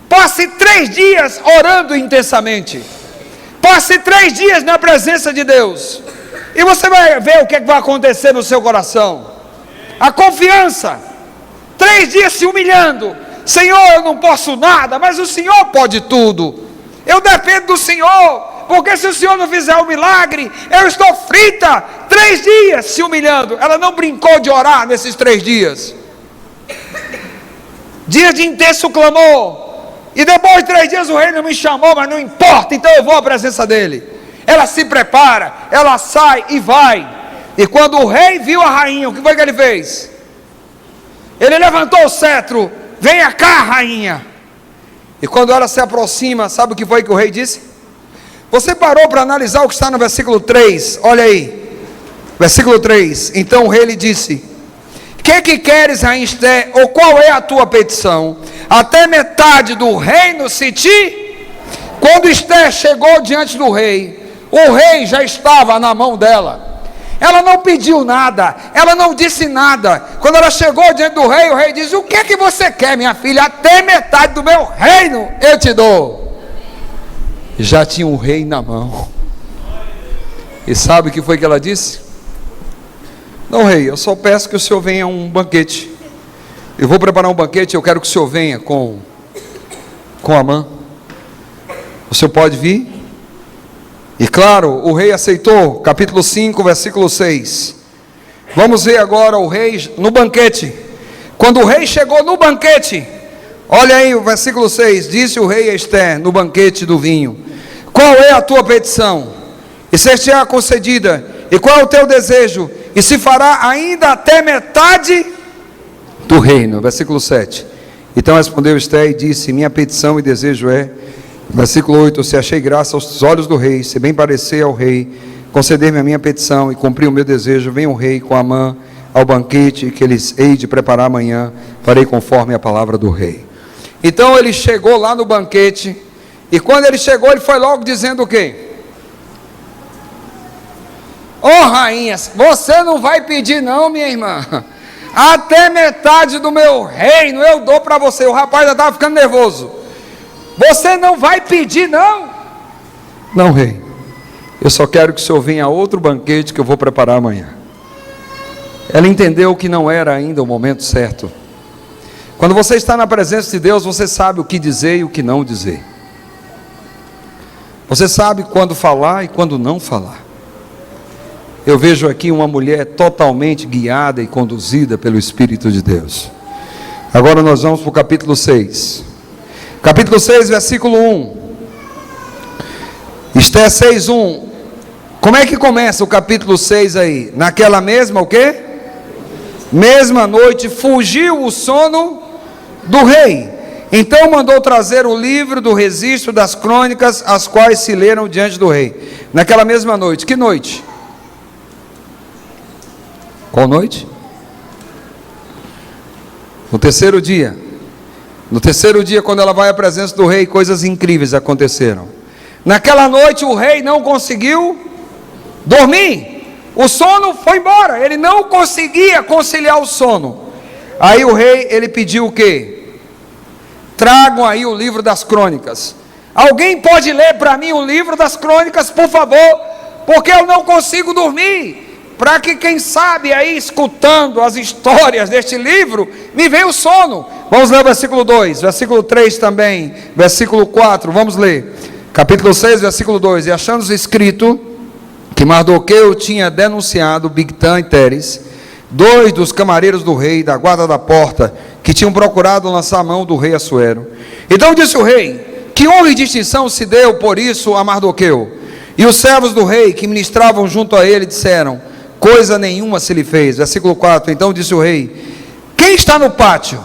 Passe 3 dias orando intensamente. Passe 3 dias na presença de Deus. E você vai ver o que vai acontecer no seu coração. A confiança. 3 dias se humilhando. Senhor, eu não posso nada, mas o Senhor pode tudo. Eu dependo do Senhor, porque se o Senhor não fizer o milagre, eu estou frita. 3 dias se humilhando. Ela não brincou de orar nesses 3 dias. Dias de intenso clamor. E depois de 3 dias o rei não me chamou, mas não importa, então eu vou à presença dele. Ela se prepara, ela sai e vai. E quando o rei viu a rainha, o que foi que ele fez? Ele levantou o cetro. Venha cá, rainha. E quando ela se aproxima, sabe o que foi que o rei disse? Você parou para analisar o que está no versículo 3? Olha aí, versículo 3. Então o rei lhe disse: que queres, rainha Esther, ou qual é a tua petição? Até metade do reino se te... Quando Esther chegou diante do rei, o rei já estava na mão dela. Ela não pediu nada, ela não disse nada. Quando ela chegou diante do rei, o rei disse: o que é que você quer, minha filha? Até metade do meu reino eu te dou. Já tinha um rei na mão. E sabe o que foi que ela disse? Não, rei, eu só peço que o senhor venha a um banquete. Eu vou preparar um banquete, eu quero que o senhor venha com Amã. O senhor pode vir? E claro, o rei aceitou. Capítulo 5, versículo 6. Vamos ver agora o rei no banquete. Quando o rei chegou no banquete, olha aí o versículo 6. Disse o rei a Esther no banquete do vinho: qual é a tua petição? E ser-te-á concedida. E qual é o teu desejo? E se fará ainda até metade do reino. Versículo 7. Então respondeu Esther e disse: minha petição e desejo é... Versículo 8. Se achei graça aos olhos do rei, se bem parecer ao rei, conceder-me a minha petição e cumprir o meu desejo, venha o rei com Amã ao banquete que eles hei de preparar amanhã, farei conforme a palavra do rei. Então ele chegou lá no banquete, e quando ele chegou, ele foi logo dizendo o quê? Rainha, você não vai pedir não, minha irmã. Até metade do meu reino eu dou para você. O rapaz já estava ficando nervoso. Você não vai pedir não? Não, rei, eu só quero que o senhor venha a outro banquete que eu vou preparar amanhã. Ela entendeu que não era ainda o momento certo. Quando você está na presença de Deus, você sabe o que dizer e o que não dizer. Você sabe quando falar e quando não falar. Eu vejo aqui uma mulher totalmente guiada e conduzida pelo Espírito de Deus. Agora nós vamos para o capítulo 6. Capítulo 6, versículo 1. Esther 6, 1. Como é que começa o capítulo 6 aí? Naquela mesma o quê? Mesma noite fugiu o sono do rei. Então mandou trazer o livro do registro das crônicas, as quais se leram diante do rei. Naquela mesma noite. Que noite? Qual noite? No terceiro dia. No terceiro dia, quando ela vai à presença do rei, coisas incríveis aconteceram. Naquela noite o rei não conseguiu dormir. O sono foi embora. Ele não conseguia conciliar o sono. Aí o rei, ele pediu o quê? Tragam aí o livro das crônicas. Alguém pode ler para mim o livro das crônicas, por favor? Porque eu não consigo dormir. Para que quem sabe aí, escutando as histórias deste livro, me venha o sono. Vamos ler o versículo 2, versículo 3 também, versículo 4, vamos ler. Capítulo 6, versículo 2. E achando escrito que Mardoqueu tinha denunciado Bigtã e Teres, 2 dos camareiros do rei, da guarda da porta, que tinham procurado lançar a mão do rei Assuero. Então disse o rei: que honra e distinção se deu por isso a Mardoqueu? E os servos do rei que ministravam junto a ele disseram: coisa nenhuma se lhe fez. Versículo 4. Então disse o rei: quem está no pátio?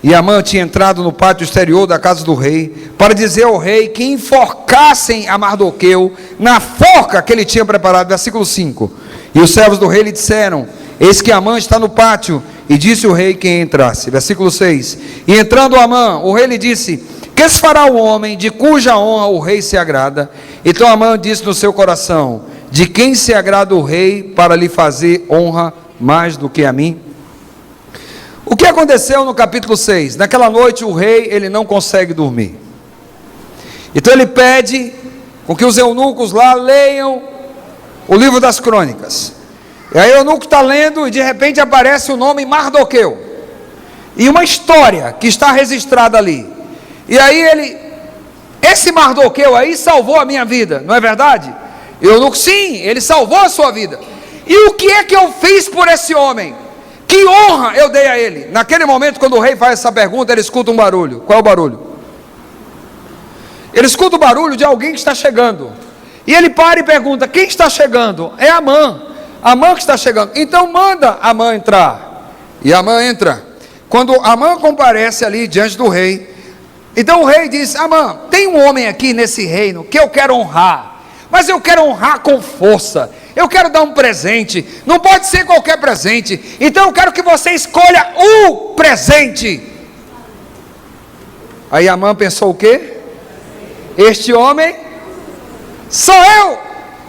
E Amã tinha entrado no pátio exterior da casa do rei, para dizer ao rei que enforcassem a Mardoqueu na forca que ele tinha preparado. Versículo 5. E os servos do rei lhe disseram: eis que Amã está no pátio. E disse o rei que entrasse. Versículo 6. E entrando Amã, o rei lhe disse: que se fará o homem de cuja honra o rei se agrada? Então Amã disse no seu coração: de quem se agrada o rei para lhe fazer honra mais do que a mim? O que aconteceu no capítulo 6? Naquela noite o rei, ele não consegue dormir. Então ele pede com que os eunucos lá leiam o livro das crônicas. E aí o eunuco está lendo e de repente aparece o nome Mardoqueu. E uma história que está registrada ali. E aí esse Mardoqueu aí salvou a minha vida, não é verdade? E o eunuco, sim, ele salvou a sua vida. E o que é que eu fiz por esse homem? Que honra eu dei a ele? Naquele momento, quando o rei faz essa pergunta, ele escuta um barulho. Qual é o barulho? Ele escuta o barulho de alguém que está chegando. E ele para e pergunta: quem está chegando? É Amã. Amã que está chegando. Então manda Amã entrar. E Amã entra. Quando Amã comparece ali diante do rei, então o rei diz: Amã, tem um homem aqui nesse reino que eu quero honrar, mas eu quero honrar com força. Eu quero dar um presente, não pode ser qualquer presente, então eu quero que você escolha o presente. Aí Amã pensou o quê? Este homem sou eu.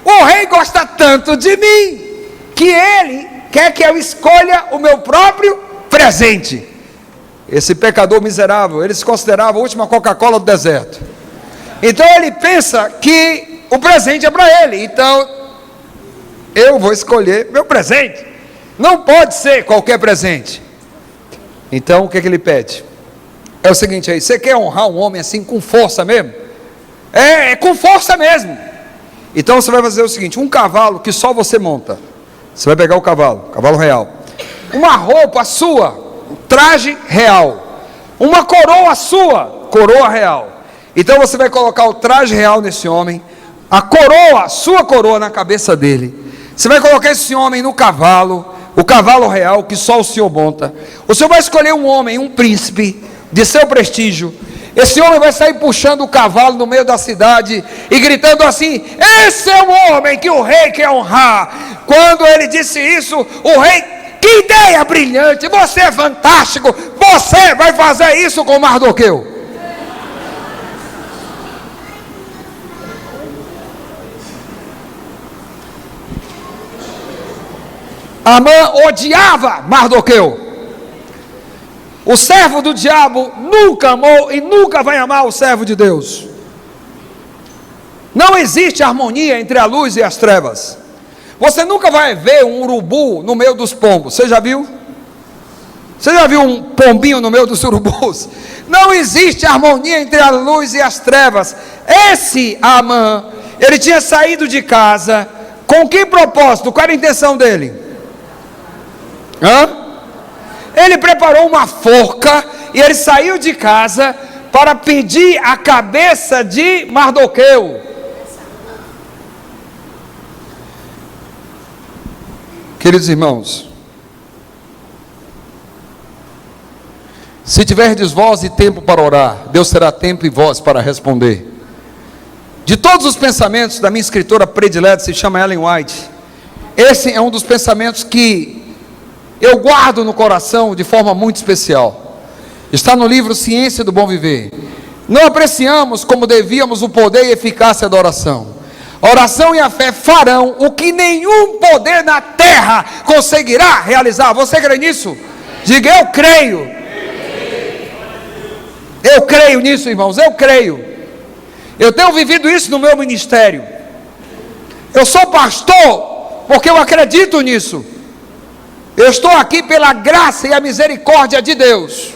O rei gosta tanto de mim que ele quer que eu escolha o meu próprio presente. Esse pecador miserável, ele se considerava a última Coca-Cola do deserto. Então ele pensa que o presente é para ele. Então eu vou escolher meu presente. Não pode ser qualquer presente. Então o que ele pede? É o seguinte aí: você quer honrar um homem assim com força mesmo? É com força mesmo. Então você vai fazer o seguinte: um cavalo que só você monta. Você vai pegar o cavalo real. Uma roupa sua, um traje real. Uma coroa sua, coroa real. Então você vai colocar o traje real nesse homem, a coroa, sua coroa na cabeça dele. Você vai colocar esse homem no cavalo, o cavalo real que só o senhor monta. O senhor vai escolher um homem, um príncipe de seu prestígio. Esse homem vai sair puxando o cavalo no meio da cidade e gritando assim: esse é o homem que o rei quer honrar. Quando ele disse isso, o rei: que ideia brilhante, você é fantástico, você vai fazer isso com Mardoqueu. Amã odiava Mardoqueu. O servo do diabo nunca amou e nunca vai amar o servo de Deus. Não existe harmonia entre a luz e as trevas. Você nunca vai ver um urubu no meio dos pombos. Você já viu? Você já viu um pombinho no meio dos urubus? Não existe harmonia entre a luz e as trevas. Esse Amã, ele tinha saído de casa. Com que propósito? Qual era a intenção dele? Ele preparou uma forca e ele saiu de casa para pedir a cabeça de Mardoqueu. Queridos irmãos, se tiverdes voz e tempo para orar, Deus terá tempo e voz para responder. De todos os pensamentos da minha escritora predileta, se chama Ellen White, esse é um dos pensamentos que eu guardo no coração de forma muito especial. Está no livro Ciência do Bom Viver. Não apreciamos como devíamos o poder e eficácia da oração. A oração e a fé farão o que nenhum poder na terra conseguirá realizar. Você crê nisso? Diga: eu creio. Eu creio nisso, irmãos, eu creio. Eu tenho vivido isso no meu ministério. Eu sou pastor porque eu acredito nisso. Eu estou aqui pela graça e a misericórdia de Deus.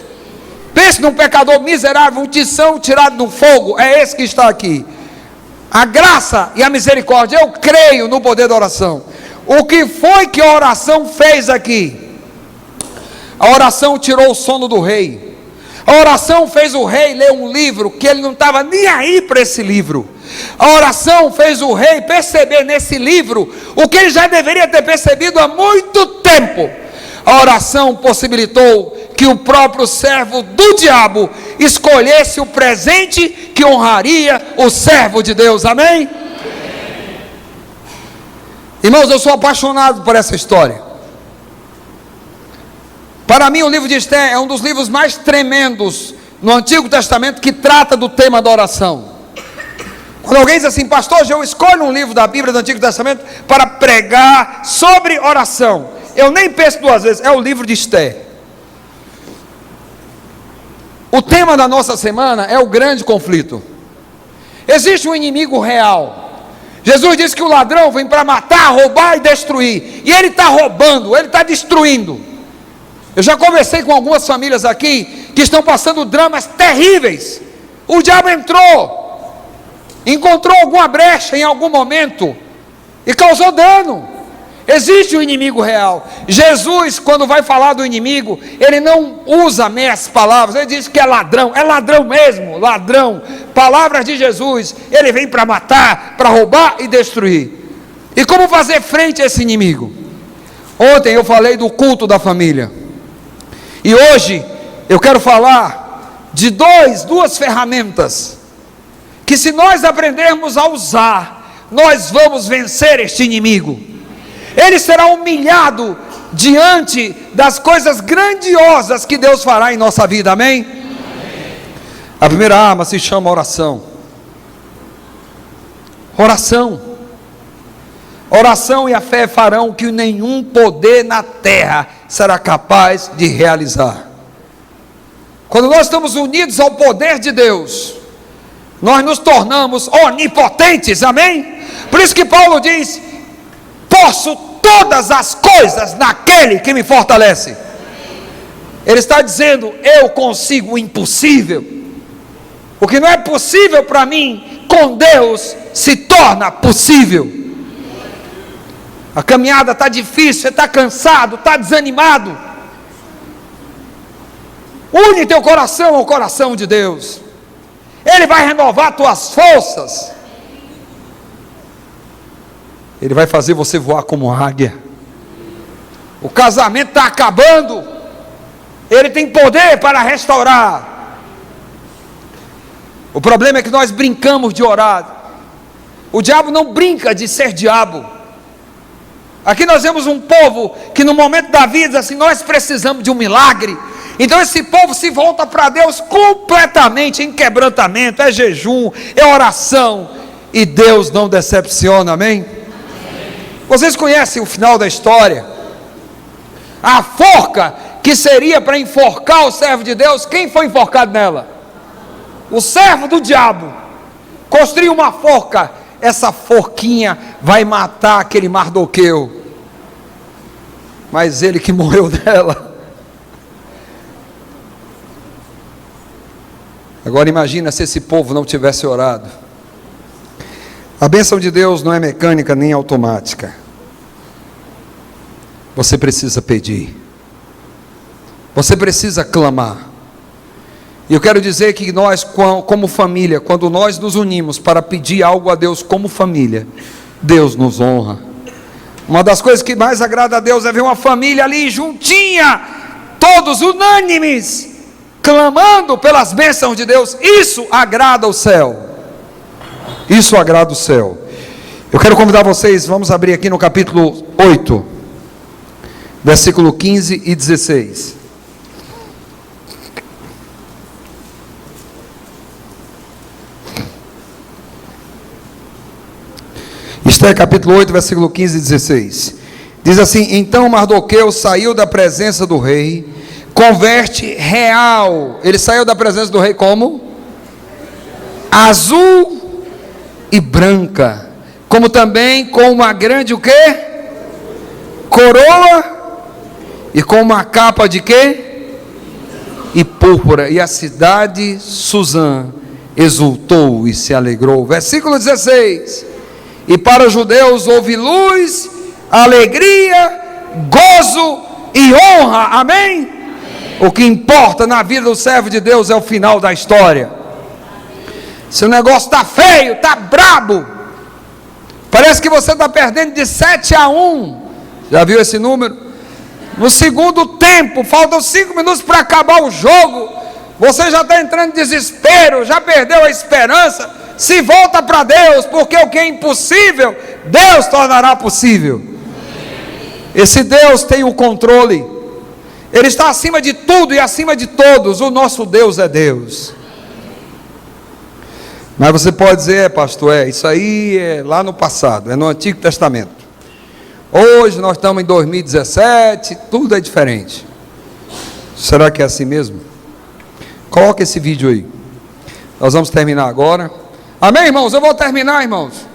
Pense num pecador miserável, um tição tirado do fogo. É esse que está aqui. A graça e a misericórdia. Eu creio no poder da oração. O que foi que a oração fez aqui? A oração tirou o sono do rei. A oração fez o rei ler um livro que ele não estava nem aí para esse livro. A oração fez o rei perceber nesse livro o que ele já deveria ter percebido há muito tempo. A oração possibilitou que o próprio servo do diabo escolhesse o presente que honraria o servo de Deus. Amém? Irmãos, eu sou apaixonado por essa história. Para mim, o livro de Esther é um dos livros mais tremendos no Antigo Testamento que trata do tema da oração. Quando alguém diz assim, pastor, eu escolho um livro da Bíblia do Antigo Testamento para pregar sobre oração, eu nem penso duas vezes, é o livro de Esther. O tema da nossa semana é o grande conflito. Existe um inimigo real. Jesus disse que o ladrão vem para matar, roubar e destruir, e ele está roubando, ele está destruindo. Eu já conversei com algumas famílias aqui, que estão passando dramas terríveis. O diabo encontrou alguma brecha em algum momento, e causou dano. Existe um inimigo real. Jesus, quando vai falar do inimigo, ele não usa meias palavras, ele diz que é ladrão mesmo, ladrão. Palavras de Jesus, ele vem para matar, para roubar e destruir. E como fazer frente a esse inimigo? Ontem eu falei do culto da família, e hoje eu quero falar de duas ferramentas, que se nós aprendermos a usar, nós vamos vencer este inimigo. Ele será humilhado diante das coisas grandiosas que Deus fará em nossa vida, amém? Amém. A primeira arma se chama oração. Oração e a fé farão o que nenhum poder na terra será capaz de realizar. Quando nós estamos unidos ao poder de Deus, nós nos tornamos onipotentes, amém? Por isso que Paulo diz, posso todas as coisas naquele que me fortalece. Ele está dizendo, eu consigo o impossível. O que não é possível para mim, com Deus se torna possível. A caminhada está difícil, você está cansado, está desanimado. Une teu coração ao coração de Deus. Ele vai renovar tuas forças. Ele vai fazer você voar como águia. O casamento está acabando, ele tem poder para restaurar. O problema é que nós brincamos de orar. O diabo não brinca de ser diabo. Aqui nós vemos um povo que no momento da vida diz assim, nós precisamos de um milagre. Então esse povo se volta para Deus completamente em quebrantamento, é jejum, é oração, e Deus não decepciona, amém? Vocês conhecem o final da história? A forca que seria para enforcar o servo de Deus, quem foi enforcado nela? O servo do diabo. Construiu uma forca, essa forquinha vai matar aquele Mardoqueu, mas ele que morreu nela. Agora imagina se esse povo não tivesse orado. A bênção de Deus não é mecânica nem automática. Você precisa pedir. Você precisa clamar. E eu quero dizer que nós, como família, quando nós nos unimos para pedir algo a Deus como família, Deus nos honra. Uma das coisas que mais agrada a Deus é ver uma família ali juntinha, todos unânimes, clamando pelas bênçãos de Deus. Isso agrada o céu. Isso agrada o céu. Eu quero convidar vocês, vamos abrir aqui no capítulo 8, versículo 15 e 16. Esther capítulo 8, versículo 15 e 16. Diz assim: então Mardoqueu saiu da presença do rei, converte real. Ele saiu da presença do rei como? Azul e branca, como também com uma grande o quê? Coroa, e com uma capa de quê? E púrpura. E a cidade Suzã exultou e se alegrou. Versículo 16. E para os judeus houve luz, alegria, gozo e honra. Amém? O que importa na vida do servo de Deus é o final da história. Se o negócio está feio, está brabo, parece que você está perdendo de 7-1, já viu esse número? No segundo tempo, faltam 5 minutos para acabar o jogo, você já está entrando em desespero, já perdeu a esperança. Se volta para Deus, porque o que é impossível, Deus tornará possível. Esse Deus tem o controle, Ele está acima de tudo e acima de todos. O nosso Deus é Deus. Mas você pode dizer, pastor, isso aí é lá no passado, é no Antigo Testamento. Hoje nós estamos em 2017, tudo é diferente. Será que é assim mesmo? Coloca esse vídeo aí. Nós vamos terminar agora. Amém, irmãos? Eu vou terminar, irmãos.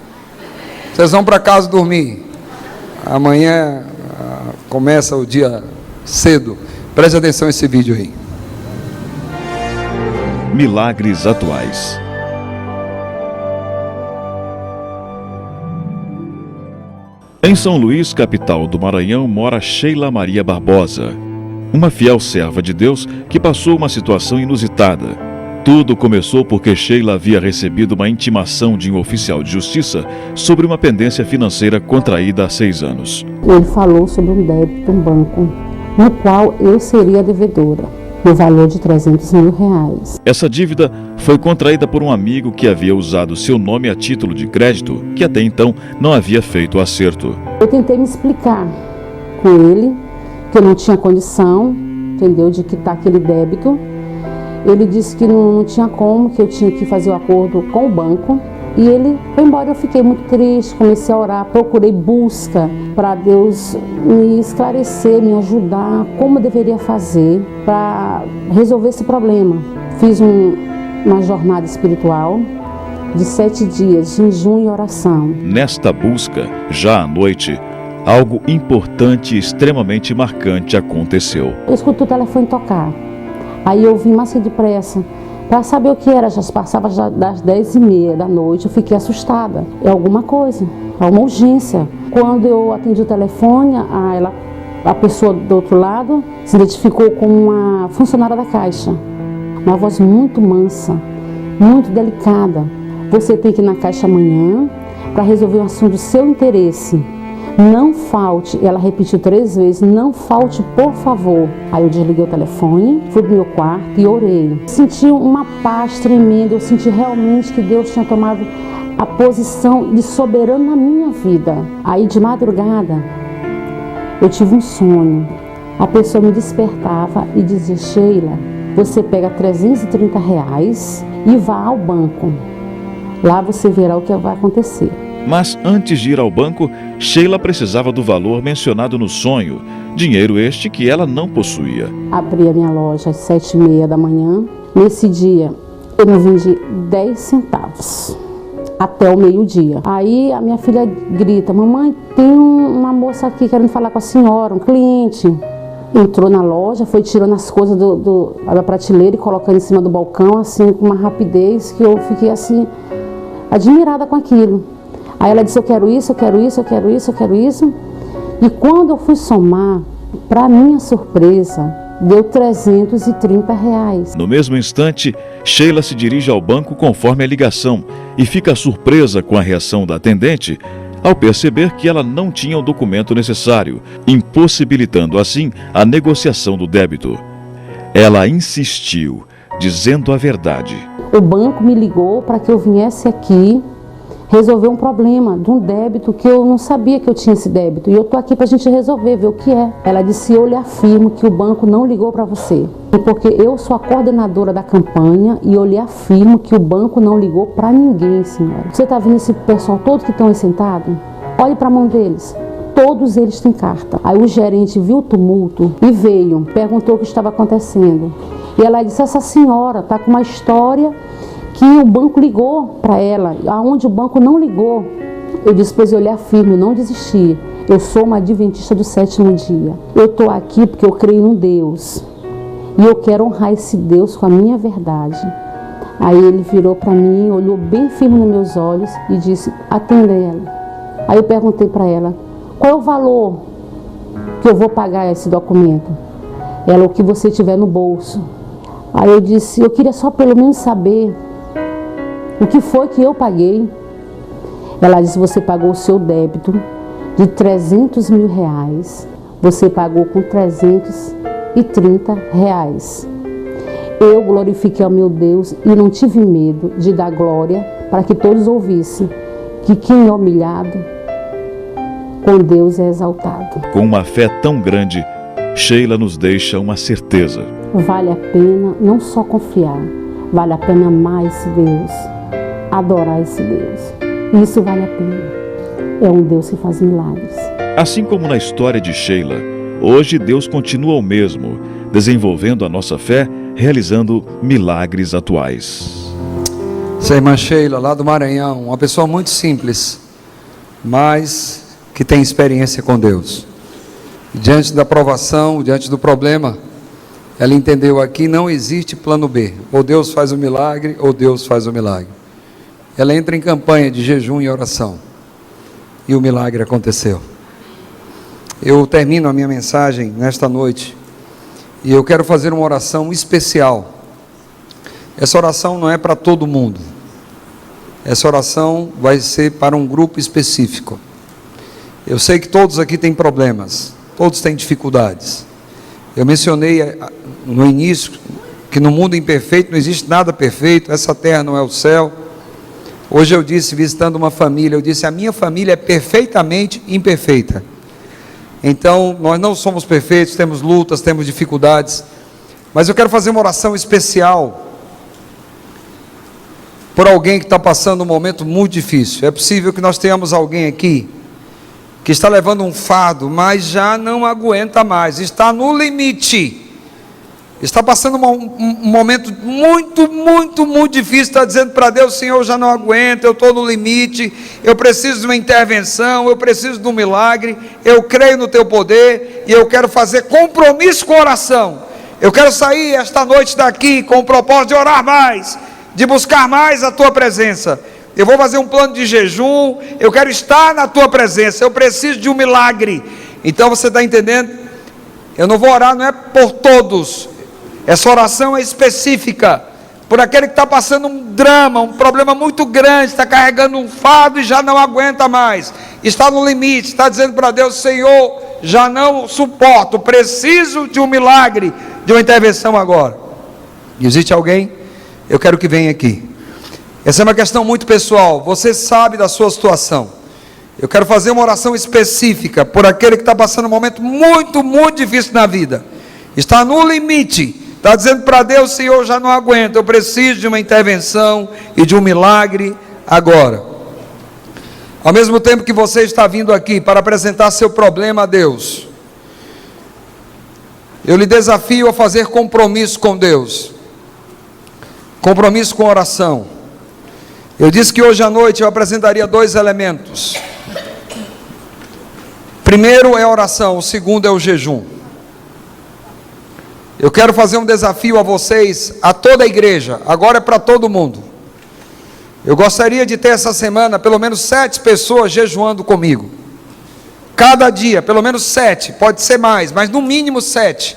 Vocês vão para casa dormir. Amanhã começa o dia cedo. Preste atenção nesse vídeo aí. Milagres atuais. Em São Luís, capital do Maranhão, mora Sheila Maria Barbosa, uma fiel serva de Deus que passou uma situação inusitada. Tudo começou porque Sheila havia recebido uma intimação de um oficial de justiça sobre uma pendência financeira contraída há 6 anos. Ele falou sobre um débito, um banco, no qual eu seria devedora, no valor de R$300 mil. Essa dívida foi contraída por um amigo que havia usado seu nome a título de crédito, que até então não havia feito o acerto. Eu tentei me explicar com ele que eu não tinha condição, entendeu, de quitar aquele débito. Ele disse que não tinha como, que eu tinha que fazer o acordo com o banco. E ele foi embora. Eu fiquei muito triste, comecei a orar, procurei busca para Deus me esclarecer, me ajudar, como eu deveria fazer para resolver esse problema. Fiz uma jornada espiritual de 7 dias, de jejum e oração. Nesta busca, já à noite, algo importante e extremamente marcante aconteceu. Eu escutei o telefone tocar. Aí eu vim mais depressa para saber o que era. Já se passava das 10h30 da noite. Eu fiquei assustada. É alguma coisa, é uma urgência. Quando eu atendi o telefone, a pessoa do outro lado se identificou como uma funcionária da Caixa. Uma voz muito mansa, muito delicada. Você tem que ir na Caixa amanhã para resolver um assunto do seu interesse. Não falte, ela repetiu 3 vezes, não falte, por favor. Aí eu desliguei o telefone, fui pro meu quarto e orei. Senti uma paz tremenda, eu senti realmente que Deus tinha tomado a posição de soberano na minha vida. Aí de madrugada, eu tive um sonho. A pessoa me despertava e dizia: Sheila, você pega R$330 e vá ao banco. Lá você verá o que vai acontecer. Mas antes de ir ao banco, Sheila precisava do valor mencionado no sonho, dinheiro este que ela não possuía. Abri a minha loja às 7h30 da manhã. Nesse dia, eu não vendi 10 centavos, até o meio-dia. Aí a minha filha grita: mamãe, tem uma moça aqui querendo falar com a senhora, um cliente. Entrou na loja, foi tirando as coisas da prateleira e colocando em cima do balcão, assim, com uma rapidez que eu fiquei assim, admirada com aquilo. Aí ela disse: eu quero isso, eu quero isso, eu quero isso, eu quero isso. E quando eu fui somar, para minha surpresa, deu R$330. No mesmo instante, Sheila se dirige ao banco conforme a ligação e fica surpresa com a reação da atendente ao perceber que ela não tinha o documento necessário, impossibilitando assim a negociação do débito. Ela insistiu, dizendo a verdade. O banco me ligou para que eu viesse aqui resolver um problema de um débito que eu não sabia que eu tinha esse débito. E eu estou aqui para a gente resolver, ver o que é. Ela disse: eu lhe afirmo que o banco não ligou para você. Porque eu sou a coordenadora da campanha e eu lhe afirmo que o banco não ligou para ninguém, senhora. Você está vendo esse pessoal todo que estão aí sentado? Olhe para a mão deles. Todos eles têm carta. Aí o gerente viu o tumulto e veio, perguntou o que estava acontecendo. E ela disse: essa senhora está com uma história que o banco ligou para ela, aonde o banco não ligou. Eu disse: pois eu lhe afirmo, não desisti. Eu sou uma adventista do 7º dia. Eu estou aqui porque eu creio num Deus. E eu quero honrar esse Deus com a minha verdade. Aí ele virou para mim, olhou bem firme nos meus olhos e disse: atenda ela. Aí eu perguntei para ela: qual é o valor que eu vou pagar esse documento? Ela: o que você tiver no bolso. Aí eu disse: eu queria só pelo menos saber o que foi que eu paguei. Ela disse: você pagou o seu débito de R$300 mil. Você pagou com R$330. Eu glorifiquei ao meu Deus e não tive medo de dar glória para que todos ouvissem que quem é humilhado, com Deus é exaltado. Com uma fé tão grande, Sheila nos deixa uma certeza. Vale a pena não só confiar, vale a pena amar esse Deus. adorar esse Deus. Isso vale a pena. É um Deus que faz milagres. Assim como na história de Sheila, hoje Deus continua o mesmo, desenvolvendo a nossa fé, realizando milagres atuais. Essa irmã Sheila, lá do Maranhão, uma pessoa muito simples, mas que tem experiência com Deus. Diante da provação, diante do problema, ela entendeu aqui, não existe plano B. Ou Deus faz o milagre, ou Deus faz o milagre. Ela entra em campanha de jejum e oração. E o milagre aconteceu. Eu termino a minha mensagem nesta noite, e eu quero fazer uma oração especial. Essa oração não é para todo mundo. Essa oração vai ser para um grupo específico. Eu sei que todos aqui têm problemas, todos têm dificuldades. Eu mencionei no início que no mundo imperfeito não existe nada perfeito, essa terra não é o céu. Hoje eu disse, visitando uma família, eu disse, a minha família é perfeitamente imperfeita. Então, nós não somos perfeitos, temos lutas, temos dificuldades, mas eu quero fazer uma oração especial por alguém que está passando um momento muito difícil. É possível que nós tenhamos alguém aqui que está levando um fardo, mas já não aguenta mais, está no limite, está passando um momento muito difícil, está dizendo para Deus, Senhor, eu já não aguento, eu estou no limite, eu preciso de uma intervenção, eu preciso de um milagre, eu creio no teu poder, e eu quero fazer compromisso com oração. Eu quero sair esta noite daqui com o propósito de orar mais, de buscar mais a tua presença. Eu vou fazer um plano de jejum, eu quero estar na tua presença, eu preciso de um milagre. Então você está entendendo? Eu não vou orar, não é por todos, essa oração é específica, por aquele que está passando um drama, um problema muito grande, está carregando um fardo e já não aguenta mais, está no limite, está dizendo para Deus, Senhor, já não suporto, preciso de um milagre, de uma intervenção agora. Existe alguém? Eu quero que venha aqui. Essa é uma questão muito pessoal, você sabe da sua situação. Eu quero fazer uma oração específica por aquele que está passando um momento muito difícil na vida, está no limite, está dizendo para Deus, Senhor, já não aguento, eu preciso de uma intervenção e de um milagre agora. Ao mesmo tempo que você está vindo aqui para apresentar seu problema a Deus, eu lhe desafio a fazer compromisso com Deus, compromisso com oração. Eu disse que hoje à noite eu apresentaria 2 elementos. Primeiro é a oração, o segundo é o jejum. Eu quero fazer um desafio a vocês, a toda a igreja, agora é para todo mundo. Eu gostaria de ter essa semana pelo menos 7 pessoas jejuando comigo. Cada dia, pelo menos 7, pode ser mais, mas no mínimo 7.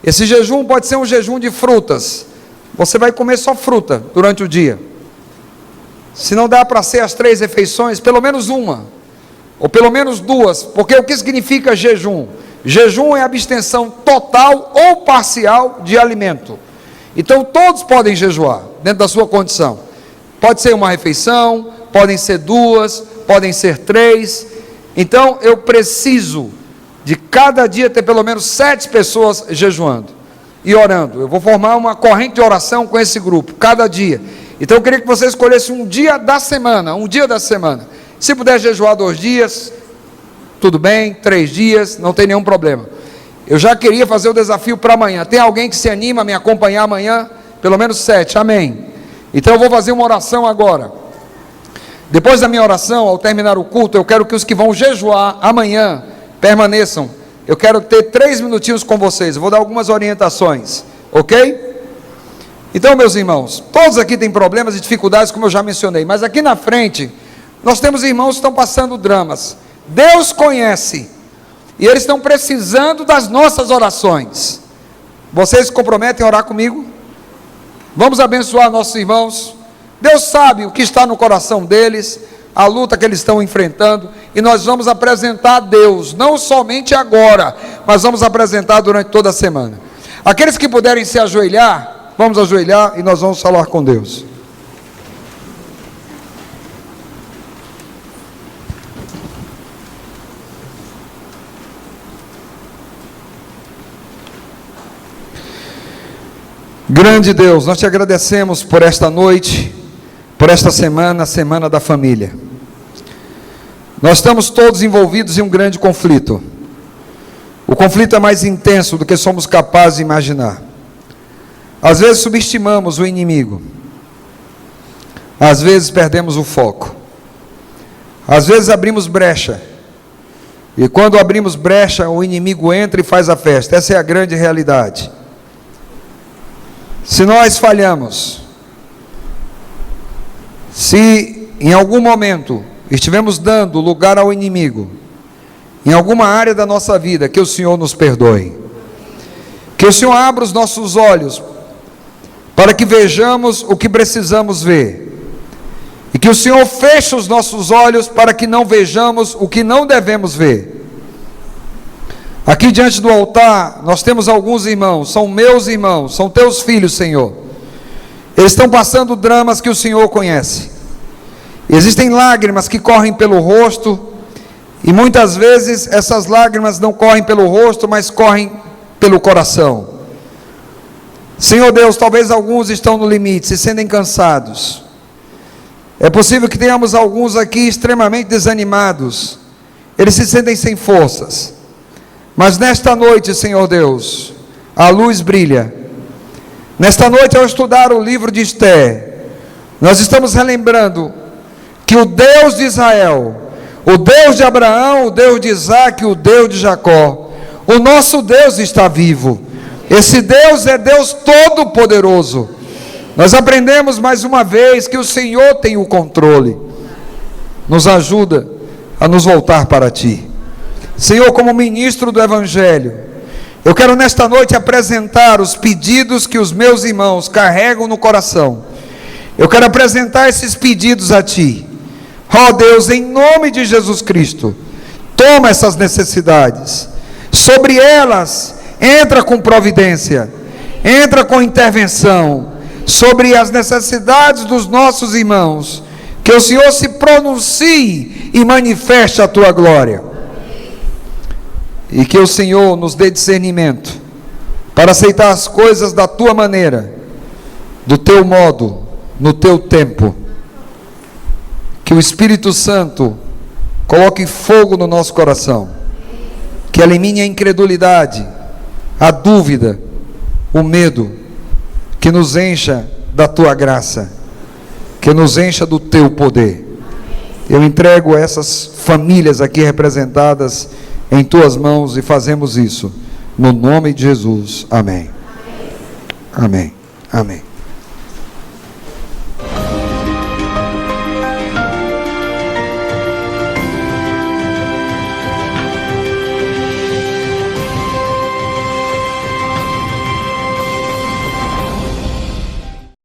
Esse jejum pode ser um jejum de frutas. Você vai comer só fruta durante o dia. Se não dá para ser as 3 refeições, pelo menos uma, ou pelo menos 2, porque o que significa jejum? Jejum é abstenção total ou parcial de alimento. Então todos podem jejuar, dentro da sua condição. Pode ser uma refeição, podem ser 2, podem ser 3. Então eu preciso de cada dia ter pelo menos 7 pessoas jejuando e orando. Eu vou formar uma corrente de oração com esse grupo, cada dia. Então eu queria que você escolhesse um dia da semana, Se puder jejuar 2 dias, tudo bem, 3 dias, não tem nenhum problema. Eu já queria fazer o desafio para amanhã. Tem alguém que se anima a me acompanhar amanhã? Pelo menos 7, amém. Então eu vou fazer uma oração agora. Depois da minha oração, ao terminar o culto, eu quero que os que vão jejuar amanhã permaneçam. Eu quero ter 3 minutinhos com vocês, eu vou dar algumas orientações, ok? Então, meus irmãos, todos aqui têm problemas e dificuldades, como eu já mencionei, mas aqui na frente, nós temos irmãos que estão passando dramas. Deus conhece, e eles estão precisando das nossas orações. Vocês se comprometem a orar comigo? Vamos abençoar nossos irmãos. Deus sabe o que está no coração deles, a luta que eles estão enfrentando, e nós vamos apresentar a Deus, não somente agora, mas vamos apresentar durante toda a semana. Aqueles que puderem se ajoelhar, vamos ajoelhar e nós vamos falar com Deus. Grande Deus, nós te agradecemos por esta noite, por esta semana, a Semana da Família. Nós estamos todos envolvidos em um grande conflito. O conflito é mais intenso do que somos capazes de imaginar. Às vezes subestimamos o inimigo. Às vezes perdemos o foco. Às vezes abrimos brecha. E quando abrimos brecha, o inimigo entra e faz a festa. Essa é a grande realidade. Se nós falhamos, se em algum momento estivemos dando lugar ao inimigo, em alguma área da nossa vida, que o Senhor nos perdoe. Que o Senhor abra os nossos olhos para que vejamos o que precisamos ver. E que o Senhor feche os nossos olhos para que não vejamos o que não devemos ver. Aqui diante do altar, nós temos alguns irmãos, são meus irmãos, são teus filhos, Senhor. Eles estão passando dramas que o Senhor conhece. Existem lágrimas que correm pelo rosto, e muitas vezes essas lágrimas não correm pelo rosto, mas correm pelo coração. Senhor Deus, talvez alguns estão no limite, se sentem cansados. É possível que tenhamos alguns aqui extremamente desanimados. Eles se sentem sem forças. Mas nesta noite, Senhor Deus, a luz brilha. Nesta noite, ao estudar o livro de Esther, nós estamos relembrando que o Deus de Israel, o Deus de Abraão, o Deus de Isaac, o Deus de Jacó, o nosso Deus está vivo. Esse Deus é Deus Todo-Poderoso. Nós aprendemos mais uma vez que o Senhor tem o controle. Nos ajuda a nos voltar para Ti. Senhor, como ministro do Evangelho, eu quero nesta noite apresentar os pedidos que os meus irmãos carregam no coração. Eu quero apresentar esses pedidos a Ti. Ó Deus, em nome de Jesus Cristo, toma essas necessidades. Sobre elas, entra com providência, entra com intervenção. Sobre as necessidades dos nossos irmãos, que o Senhor se pronuncie e manifeste a Tua glória. E que o Senhor nos dê discernimento para aceitar as coisas da Tua maneira, do Teu modo, no Teu tempo. Que o Espírito Santo coloque fogo no nosso coração, que elimine a incredulidade, a dúvida, o medo, que nos encha da Tua graça, que nos encha do Teu poder. Eu entrego essas famílias aqui representadas em Tuas mãos e fazemos isso no nome de Jesus. Amém. Amém. Amém.